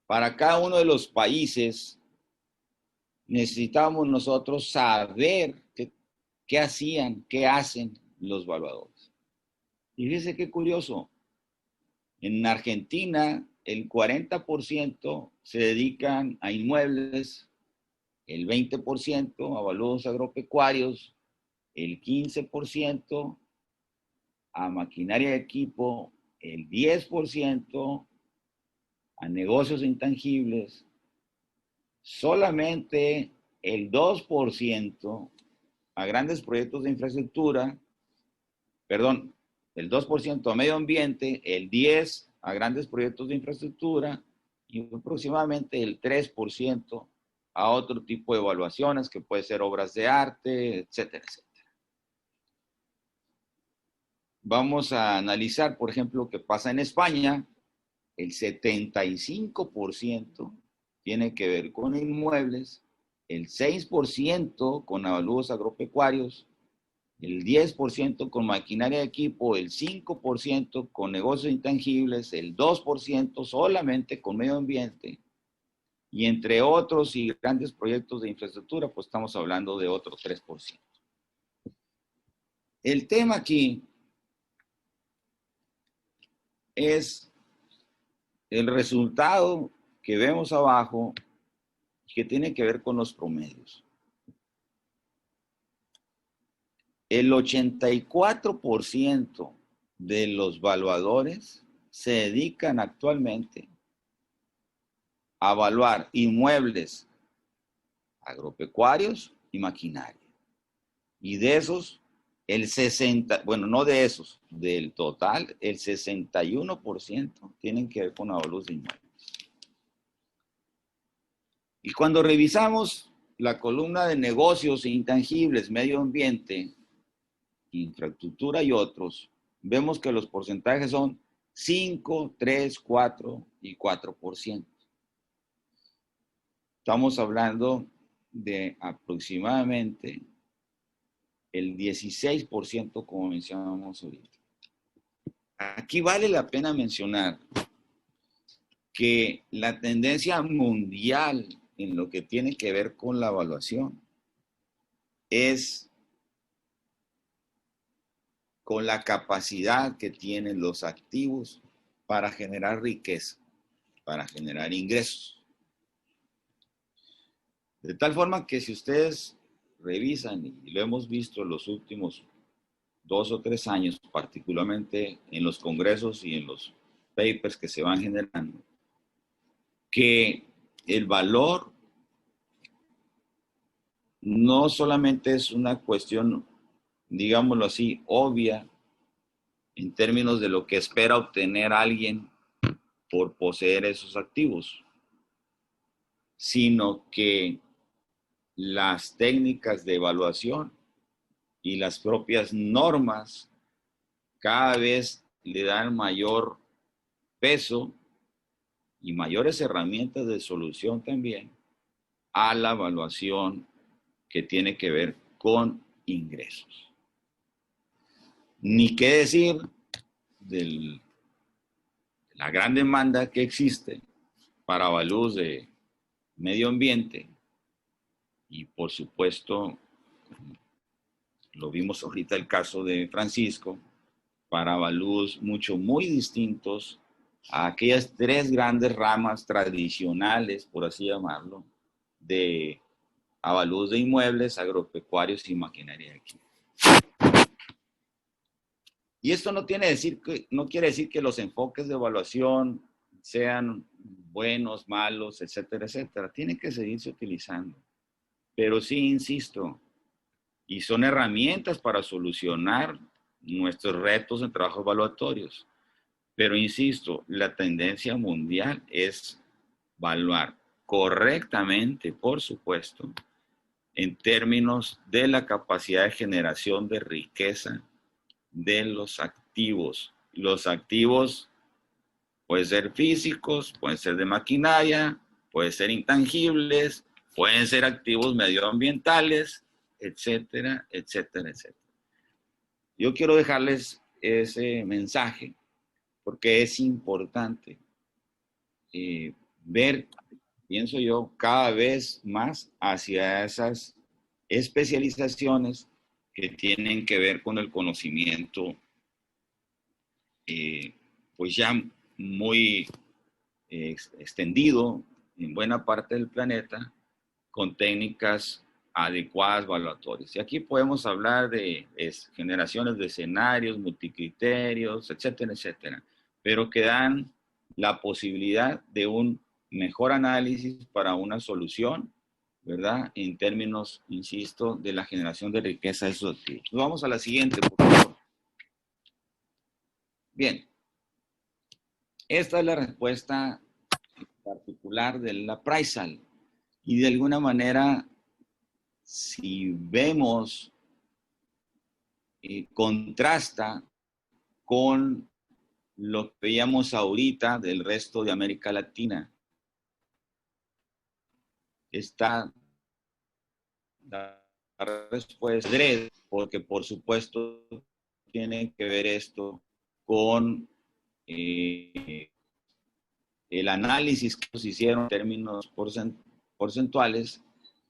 para cada uno de los países necesitábamos nosotros saber qué hacían, qué hacen los evaluadores. Y fíjense qué curioso. En Argentina, el 40% se dedican a inmuebles, el 20% a evaluados agropecuarios, el 15% a maquinaria de equipo, el 10% a negocios intangibles, solamente el 2% a grandes proyectos de infraestructura, perdón, el 2% a medio ambiente, el 10% a grandes proyectos de infraestructura y aproximadamente el 3% a otro tipo de evaluaciones, que puede ser obras de arte, etcétera, etcétera. Vamos a analizar, por ejemplo, lo que pasa en España. El 75% tiene que ver con inmuebles, el 6% con avalúos agropecuarios, el 10% con maquinaria de equipo, el 5% con negocios intangibles, el 2% solamente con medio ambiente, y entre otros y grandes proyectos de infraestructura, pues estamos hablando de otro 3%. El tema aquí es el resultado que vemos abajo, que tiene que ver con los promedios. El 84% de los valuadores se dedican actualmente a evaluar inmuebles agropecuarios y maquinaria. Y de esos, el 60, bueno, no de esos, del total, el 61% tienen que ver con avalúos de inmuebles. Y cuando revisamos la columna de negocios e intangibles, medio ambiente, infraestructura y otros, vemos que los porcentajes son 5, 3, 4 y 4%. Estamos hablando de aproximadamente el 16%, como mencionamos ahorita. Aquí vale la pena mencionar que la tendencia mundial en lo que tiene que ver con la evaluación es con la capacidad que tienen los activos para generar riqueza, para generar ingresos. De tal forma que si ustedes revisan, y lo hemos visto en los últimos 2 o 3 años, particularmente en los congresos y en los papers que se van generando, que el valor no solamente es una cuestión, digámoslo así, obvia, en términos de lo que espera obtener alguien por poseer esos activos, sino que las técnicas de evaluación y las propias normas cada vez le dan mayor peso y mayores herramientas de solución también a la evaluación que tiene que ver con ingresos. Ni qué decir de la gran demanda que existe para avalúos de medio ambiente y, por supuesto, lo vimos ahorita el caso de Francisco, para avalúos muy distintos a aquellas 3 grandes ramas tradicionales, por así llamarlo, de avalúos de inmuebles, agropecuarios y maquinaria de equipo. Y esto no quiere decir que los enfoques de evaluación sean buenos, malos, etcétera, etcétera. Tienen que seguirse utilizando. Pero sí, insisto, y son herramientas para solucionar nuestros retos en trabajos evaluatorios. Pero insisto, la tendencia mundial es evaluar correctamente, por supuesto, en términos de la capacidad de generación de riqueza de los activos. Los activos pueden ser físicos, pueden ser de maquinaria, pueden ser intangibles, pueden ser activos medioambientales, etcétera, etcétera, etcétera. Yo quiero dejarles ese mensaje porque es importante ver, pienso yo, cada vez más hacia esas especializaciones que tienen que ver con el conocimiento, pues ya muy extendido en buena parte del planeta, con técnicas adecuadas evaluatorias. Y aquí podemos hablar de generaciones de escenarios, multicriterios, etcétera, etcétera, pero que dan la posibilidad de un mejor análisis para una solución, ¿verdad? En términos, insisto, de la generación de riqueza de esos activos. Vamos a la siguiente, por favor. Bien. Esta es la respuesta particular del appraisal. Y de alguna manera, si vemos, contrasta con lo que veíamos ahorita del resto de América Latina. Está la respuesta, porque por supuesto tiene que ver esto con el análisis que nos hicieron en términos porcentuales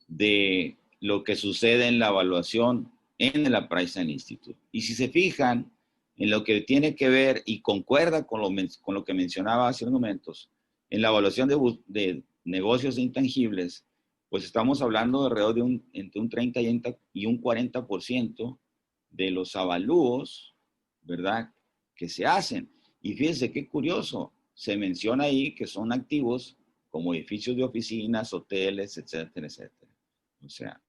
de lo que sucede en la evaluación en el Appraisal Institute. Y si se fijan en lo que tiene que ver y concuerda con lo que mencionaba hace unos momentos, en la evaluación de negocios intangibles, pues estamos hablando de alrededor de entre un 30 y un 40% de los avalúos, ¿verdad?, que se hacen. Y fíjense qué curioso, se menciona ahí que son activos como edificios de oficinas, hoteles, etcétera, etcétera. O sea,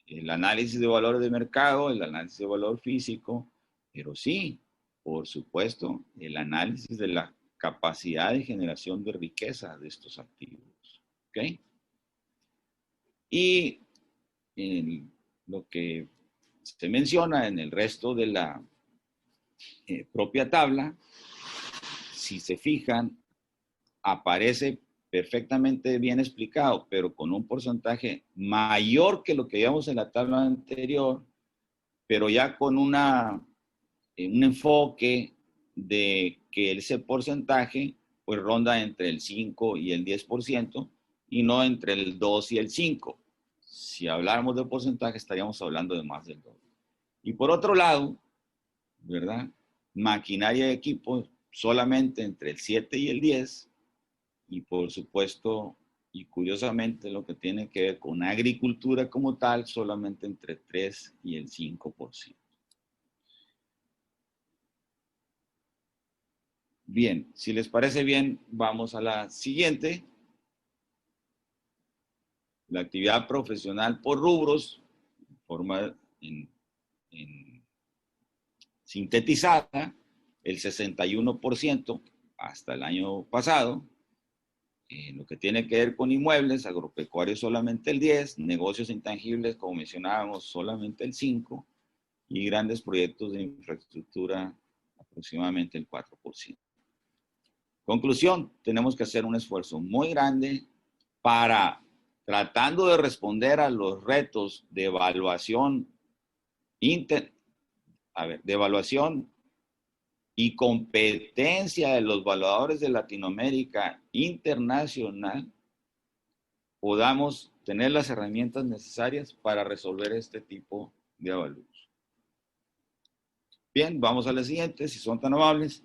el análisis de valor de mercado, el análisis de valor físico, pero sí, por supuesto, el análisis de la capacidad de generación de riqueza de estos activos. ¿Ok? Y lo que se menciona en el resto de la propia tabla, si se fijan, aparece perfectamente bien explicado, pero con un porcentaje mayor que lo que veíamos en la tabla anterior, pero ya con un enfoque de que ese porcentaje pues ronda entre el 5 y el 10% y no entre el 2 y el 5. Si habláramos de porcentaje estaríamos hablando de más del doble. Y por otro lado, ¿verdad?, maquinaria y equipo solamente entre el 7 y el 10, y por supuesto, y curiosamente, lo que tiene que ver con agricultura como tal, solamente entre 3 y el 5%. Bien, si les parece bien, vamos a la siguiente. La actividad profesional por rubros, forma sintetizada, el 61% hasta el año pasado. Lo que tiene que ver con inmuebles, agropecuarios solamente el 10%, negocios intangibles, como mencionábamos, solamente el 5%, y grandes proyectos de infraestructura, aproximadamente el 4%. Conclusión, tenemos que hacer un esfuerzo muy grande para, tratando de responder a los retos de evaluación, de evaluación y competencia de los evaluadores de Latinoamérica internacional, podamos tener las herramientas necesarias para resolver este tipo de avalúos. Bien, vamos a la siguiente, si son tan amables.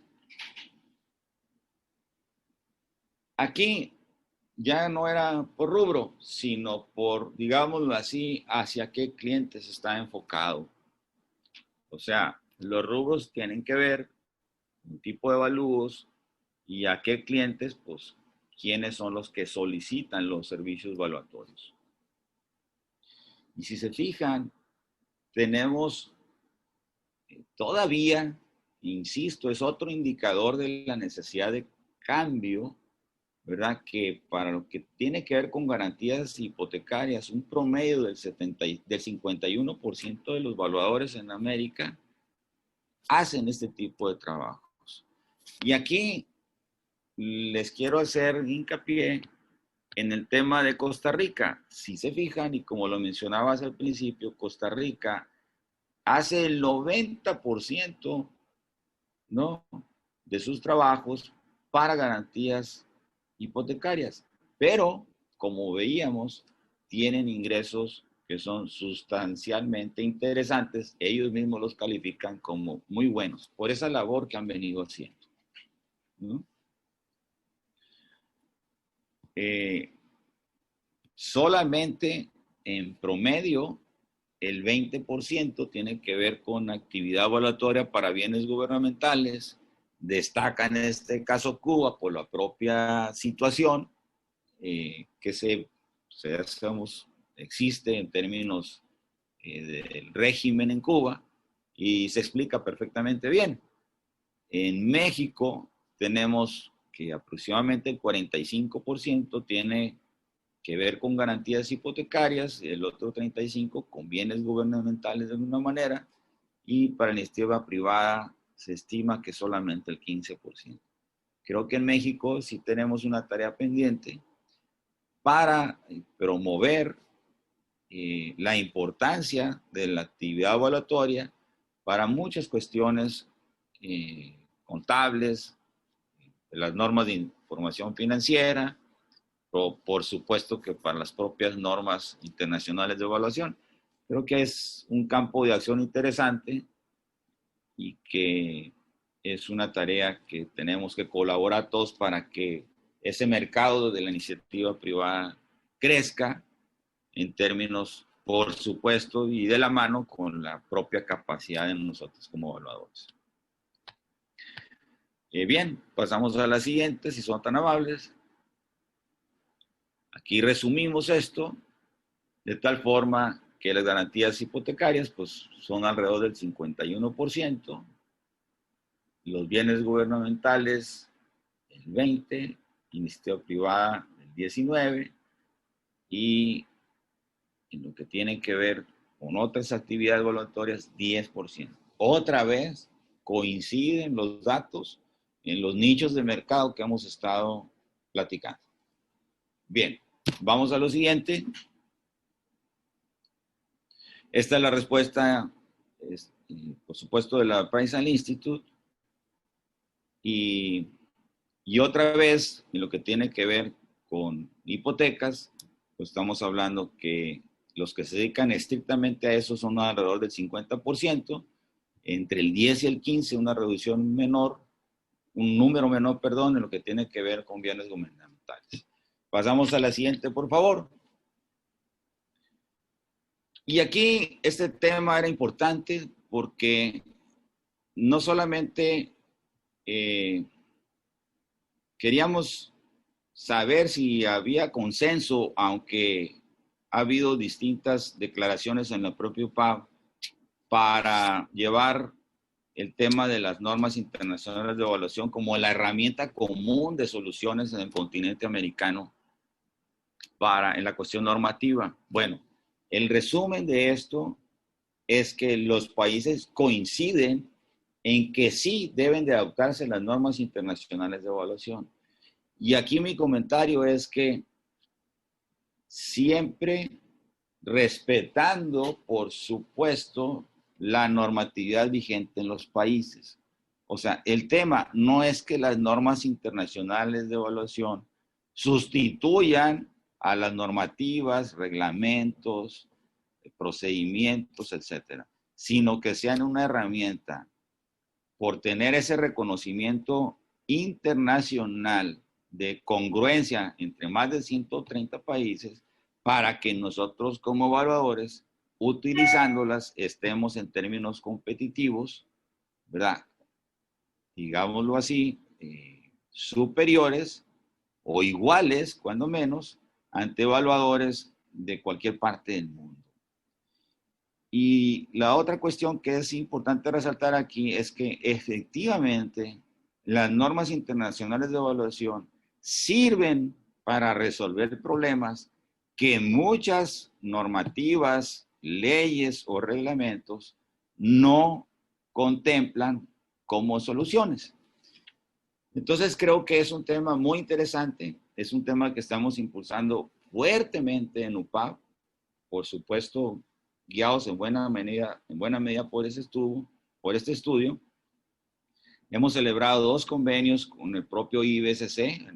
Aquí ya no era por rubro, sino por, digámoslo así, hacia qué clientes está enfocado. O sea, los rubros tienen que ver un tipo de avalúos y a qué clientes, pues, quiénes son los que solicitan los servicios evaluatorios. Y si se fijan, tenemos todavía, insisto, es otro indicador de la necesidad de cambio, ¿verdad? Que para lo que tiene que ver con garantías hipotecarias, un promedio del 51% de los evaluadores en América hacen este tipo de trabajos. Y aquí les quiero hacer hincapié en el tema de Costa Rica. Si se fijan, y como lo mencionabas al principio, Costa Rica hace el 90%, ¿no?, de sus trabajos para garantías hipotecarias, pero como veíamos, tienen ingresos que son sustancialmente interesantes. Ellos mismos los califican como muy buenos por esa labor que han venido haciendo, ¿no? Solamente en promedio el 20% tiene que ver con actividad evaluatoria para bienes gubernamentales. Destaca en este caso Cuba por la propia situación que existe en términos del régimen en Cuba, y se explica perfectamente bien. En México tenemos que aproximadamente el 45% tiene que ver con garantías hipotecarias, el otro 35% con bienes gubernamentales de alguna manera, y para la iniciativa privada se estima que solamente el 15%. Creo que en México sí tenemos una tarea pendiente para promover la importancia de la actividad evaluatoria para muchas cuestiones contables, las normas de información financiera, o por supuesto que para las propias normas internacionales de evaluación. Creo que es un campo de acción interesante y que es una tarea que tenemos que colaborar todos para que ese mercado de la iniciativa privada crezca en términos, por supuesto, y de la mano con la propia capacidad de nosotros como evaluadores. Bien, pasamos a la siguiente, si son tan amables. Aquí resumimos esto de tal forma que las garantías hipotecarias pues, son alrededor del 51%, los bienes gubernamentales el 20%, iniciativa privada el 19%, y en lo que tiene que ver con otras actividades evaluatorias, 10%. Otra vez coinciden los datos en los nichos de mercado que hemos estado platicando. Bien, vamos a lo siguiente. Esta es la respuesta, por supuesto, de la Price Institute. Y otra vez, en lo que tiene que ver con hipotecas, pues estamos hablando que los que se dedican estrictamente a eso son alrededor del 50%, entre el 10 y el 15, una reducción menor, un número menor, perdón, en lo que tiene que ver con bienes gubernamentales. Pasamos a la siguiente, por favor. Y aquí este tema era importante porque no solamente queríamos saber si había consenso, aunque ha habido distintas declaraciones en la propia UPAV para llevar el tema de las normas internacionales de evaluación como la herramienta común de soluciones en el continente americano en la cuestión normativa. Bueno, el resumen de esto es que los países coinciden en que sí deben de adoptarse las normas internacionales de evaluación. Y aquí mi comentario es que siempre respetando, por supuesto, la normatividad vigente en los países. O sea, el tema no es que las normas internacionales de evaluación sustituyan a las normativas, reglamentos, procedimientos, etcétera, sino que sean una herramienta por tener ese reconocimiento internacional de congruencia entre más de 130 países para que nosotros como evaluadores, utilizándolas, estemos en términos competitivos, ¿verdad? Digámoslo así, superiores o iguales, cuando menos, ante evaluadores de cualquier parte del mundo. Y la otra cuestión que es importante resaltar aquí es que efectivamente las normas internacionales de evaluación sirven para resolver problemas que muchas normativas, leyes o reglamentos no contemplan como soluciones. Entonces creo que es un tema muy interesante, es un tema que estamos impulsando fuertemente en UPAV, por supuesto guiados en buena medida por este estudio. Hemos celebrado 2 convenios con el propio IBCC,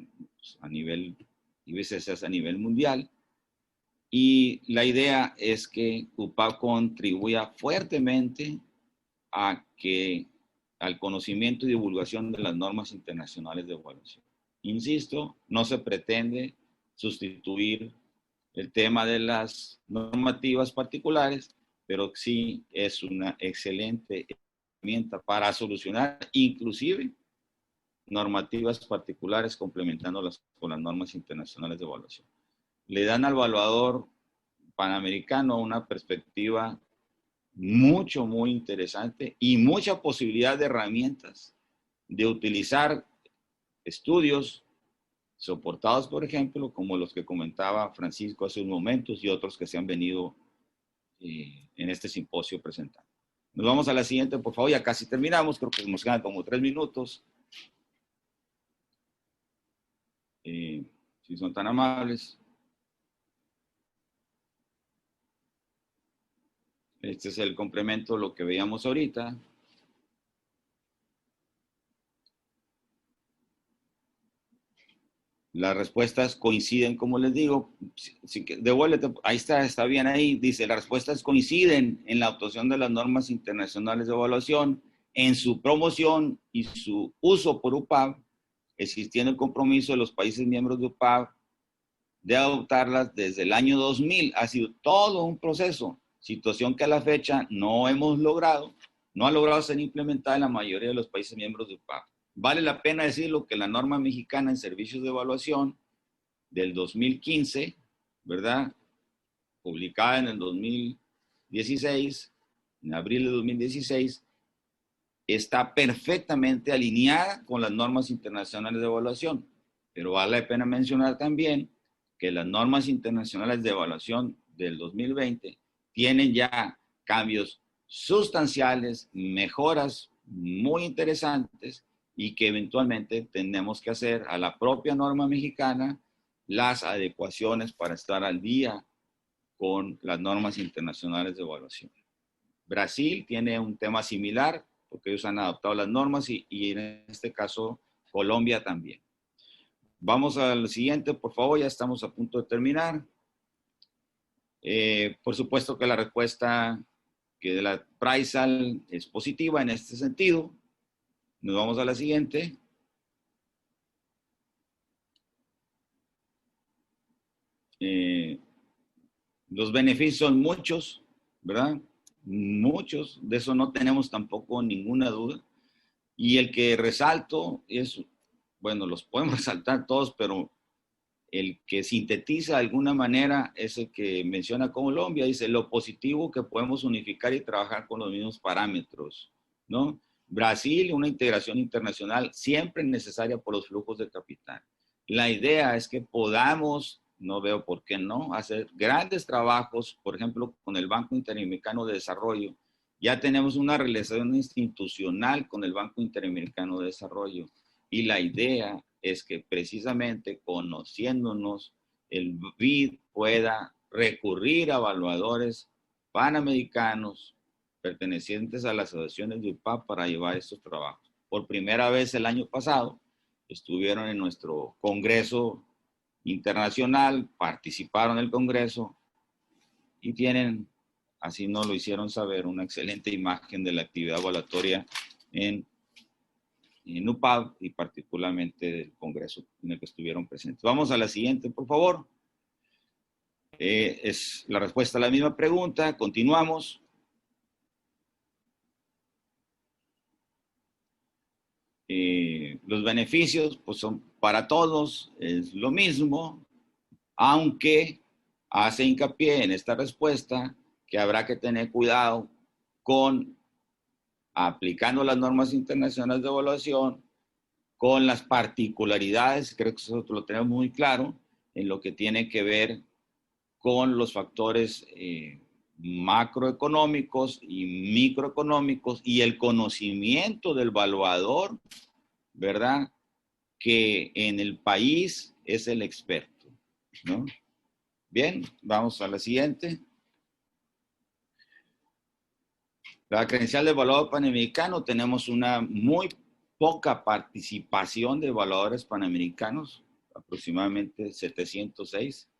a nivel mundial, y la idea es que UPAV contribuya fuertemente al conocimiento y divulgación de las normas internacionales de evaluación. Insisto, no se pretende sustituir el tema de las normativas particulares, pero sí es una excelente herramienta para solucionar inclusive normativas particulares complementándolas con las normas internacionales de evaluación. Le dan al evaluador panamericano una perspectiva muy interesante y mucha posibilidad de herramientas de utilizar estudios soportados, por ejemplo, como los que comentaba Francisco hace unos momentos y otros que se han venido en este simposio presentando. Nos vamos a la siguiente, por favor, ya casi terminamos, creo que nos quedan como 3 minutos. Si son tan amables. Este es el complemento, lo que veíamos ahorita. Las respuestas coinciden, como les digo. Devuélvete, ahí está bien ahí. Dice, las respuestas coinciden en la adopción de las normas internacionales de evaluación, en su promoción y su uso por UPAV, existiendo el compromiso de los países miembros de UPAV de adoptarlas desde el año 2000. Ha sido todo un proceso, situación que a la fecha no ha logrado ser implementada en la mayoría de los países miembros de UPAV. Vale la pena decirlo que la norma mexicana en servicios de evaluación del 2015, ¿verdad? Publicada en el 2016, en abril de 2016, está perfectamente alineada con las normas internacionales de evaluación. Pero vale la pena mencionar también que las normas internacionales de evaluación del 2020 tienen ya cambios sustanciales, mejoras muy interesantes, y que eventualmente tenemos que hacer a la propia norma mexicana las adecuaciones para estar al día con las normas internacionales de evaluación. Brasil tiene un tema similar porque ellos han adoptado las normas y en este caso Colombia también. Vamos al siguiente, por favor, ya estamos a punto de terminar. Por supuesto que la respuesta que de la Praisal es positiva en este sentido. Nos vamos a la siguiente. Los beneficios son muchos, ¿verdad? Muchos, de eso no tenemos tampoco ninguna duda. Y el que resalto es, bueno, los podemos resaltar todos, pero el que sintetiza de alguna manera es el que menciona Colombia, dice lo positivo que podemos unificar y trabajar con los mismos parámetros, ¿no? Brasil, una integración internacional siempre necesaria por los flujos de capital. La idea es que podamos, no veo por qué no, hacer grandes trabajos, por ejemplo, con el Banco Interamericano de Desarrollo. Ya tenemos una relación institucional con el Banco Interamericano de Desarrollo. Y la idea es que precisamente conociéndonos, el BID pueda recurrir a evaluadores panamericanos pertenecientes a las asociaciones de UPAV para llevar estos trabajos. Por primera vez el año pasado estuvieron en nuestro Congreso Internacional, participaron en el Congreso y tienen, así nos lo hicieron saber, una excelente imagen de la actividad evaluatoria en UPAV y particularmente del Congreso en el que estuvieron presentes. Vamos a la siguiente, por favor. Es la respuesta a la misma pregunta. Continuamos. Los beneficios pues son para todos, es lo mismo, aunque hace hincapié en esta respuesta que habrá que tener cuidado con aplicando las normas internacionales de evaluación, con las particularidades, creo que eso lo tenemos muy claro, en lo que tiene que ver con los factores macroeconómicos y microeconómicos y el conocimiento del evaluador, ¿verdad? Que en el país es el experto, ¿no? Bien, vamos a la siguiente. La credencial de evaluador panamericano, tenemos una muy poca participación de evaluadores panamericanos, aproximadamente 706,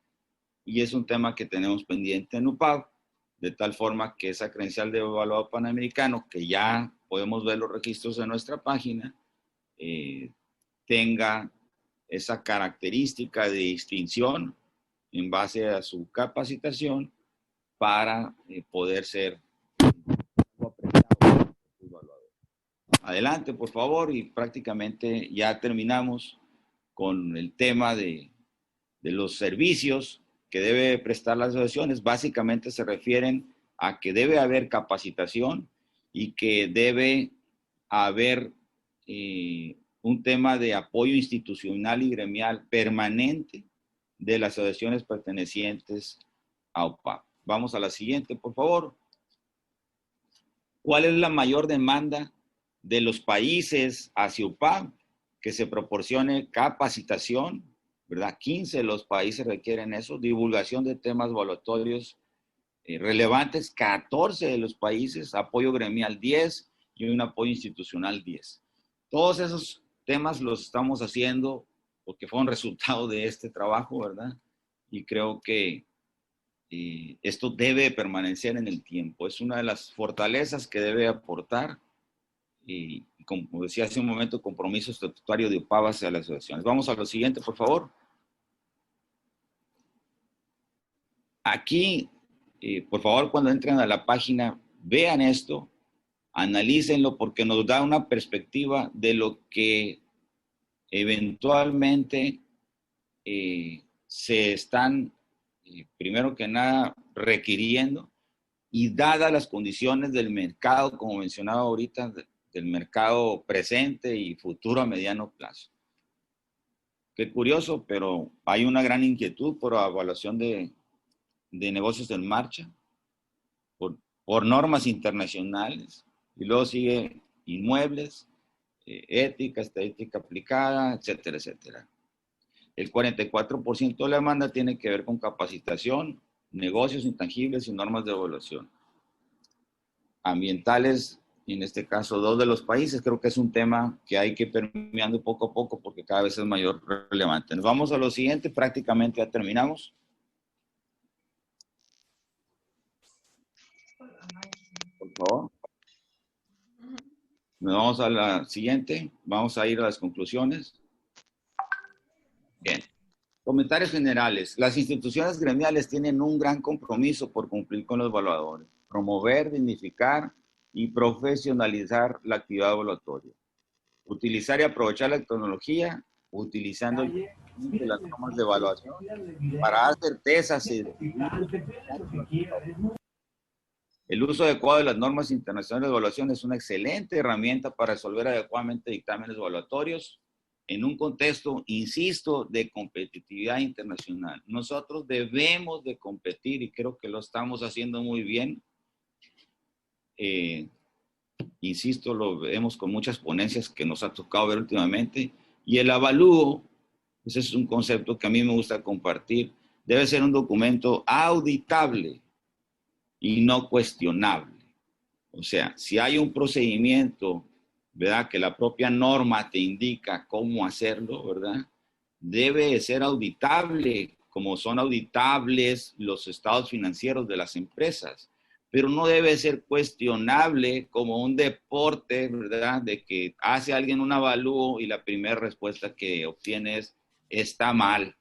y es un tema que tenemos pendiente en UPAV, de tal forma que esa credencial de evaluador panamericano, que ya podemos ver los registros en nuestra página, tenga esa característica de distinción en base a su capacitación para poder ser adelante, por favor, y prácticamente ya terminamos con el tema de los servicios que debe prestar las asociaciones. Básicamente se refieren a que debe haber capacitación y que debe haber un tema de apoyo institucional y gremial permanente de las asociaciones pertenecientes a UPAP. Vamos a la siguiente, por favor. ¿Cuál es la mayor demanda de los países hacia UPAP? Que se proporcione capacitación, ¿verdad? 15 de los países requieren eso, divulgación de temas evaluatorios relevantes, 14 de los países, apoyo gremial 10 y un apoyo institucional 10. Todos esos temas los estamos haciendo porque fueron resultado de este trabajo, ¿verdad? Y creo que esto debe permanecer en el tiempo. Es una de las fortalezas que debe aportar y como decía hace un momento, compromiso estatutario de UPAP hacia las asociaciones. Vamos a lo siguiente, por favor. Aquí, por favor, cuando entren a la página, vean esto, analícenlo, porque nos da una perspectiva de lo que eventualmente se están, primero que nada, requiriendo, y dadas las condiciones del mercado, como mencionaba ahorita, del mercado presente y futuro a mediano plazo. Qué curioso, pero hay una gran inquietud por la evaluación de negocios en marcha, por normas internacionales, y luego sigue inmuebles, ética, estadística aplicada, etcétera, etcétera. El 44% de la demanda tiene que ver con capacitación, negocios intangibles y normas de evaluación. Ambientales, en este caso 2 de los países, creo que es un tema que hay que ir permeando poco a poco porque cada vez es mayor relevante. Nos vamos a lo siguiente, prácticamente ya terminamos. Por favor. Nos vamos a la siguiente, vamos a ir a las conclusiones. Bien. Comentarios generales. Las instituciones gremiales tienen un gran compromiso por cumplir con los evaluadores, promover, dignificar y profesionalizar la actividad evaluatoria. Utilizar y aprovechar la tecnología, utilizando las normas de evaluación para dar certezas y el uso adecuado de las normas internacionales de evaluación es una excelente herramienta para resolver adecuadamente dictámenes evaluatorios en un contexto, insisto, de competitividad internacional. Nosotros debemos de competir y creo que lo estamos haciendo muy bien. Insisto, lo vemos con muchas ponencias que nos ha tocado ver últimamente. Y el avalúo, ese es un concepto que a mí me gusta compartir, debe ser un documento auditable y no cuestionable. O sea, si hay un procedimiento, ¿verdad?, que la propia norma te indica cómo hacerlo, ¿verdad?, debe ser auditable, como son auditables los estados financieros de las empresas, pero no debe ser cuestionable como un deporte, ¿verdad?, de que hace alguien un avalúo y la primera respuesta que obtiene es, está mal.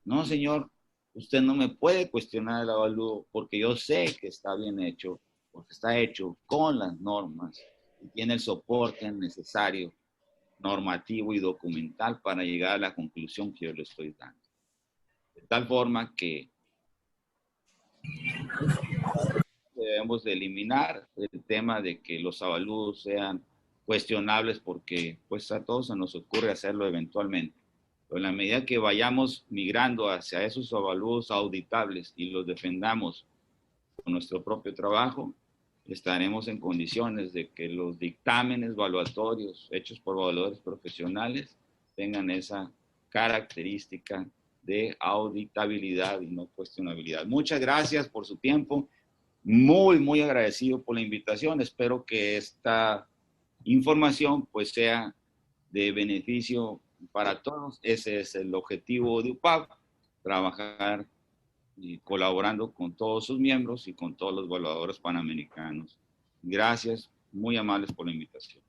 No, señor, usted no me puede cuestionar el avalúo porque yo sé que está bien hecho, porque está hecho con las normas y tiene el soporte necesario, normativo y documental para llegar a la conclusión que yo le estoy dando. De tal forma que debemos de eliminar el tema de que los avalúos sean cuestionables porque pues a todos se nos ocurre hacerlo eventualmente. Pero en la medida que vayamos migrando hacia esos avalúos auditables y los defendamos con nuestro propio trabajo, estaremos en condiciones de que los dictámenes evaluatorios hechos por evaluadores profesionales tengan esa característica de auditabilidad y no cuestionabilidad. Muchas gracias por su tiempo. Muy agradecido por la invitación. Espero que esta información pues sea de beneficio para todos. Ese es el objetivo de UPAP, trabajar y colaborando con todos sus miembros y con todos los evaluadores panamericanos. Gracias, muy amables por la invitación.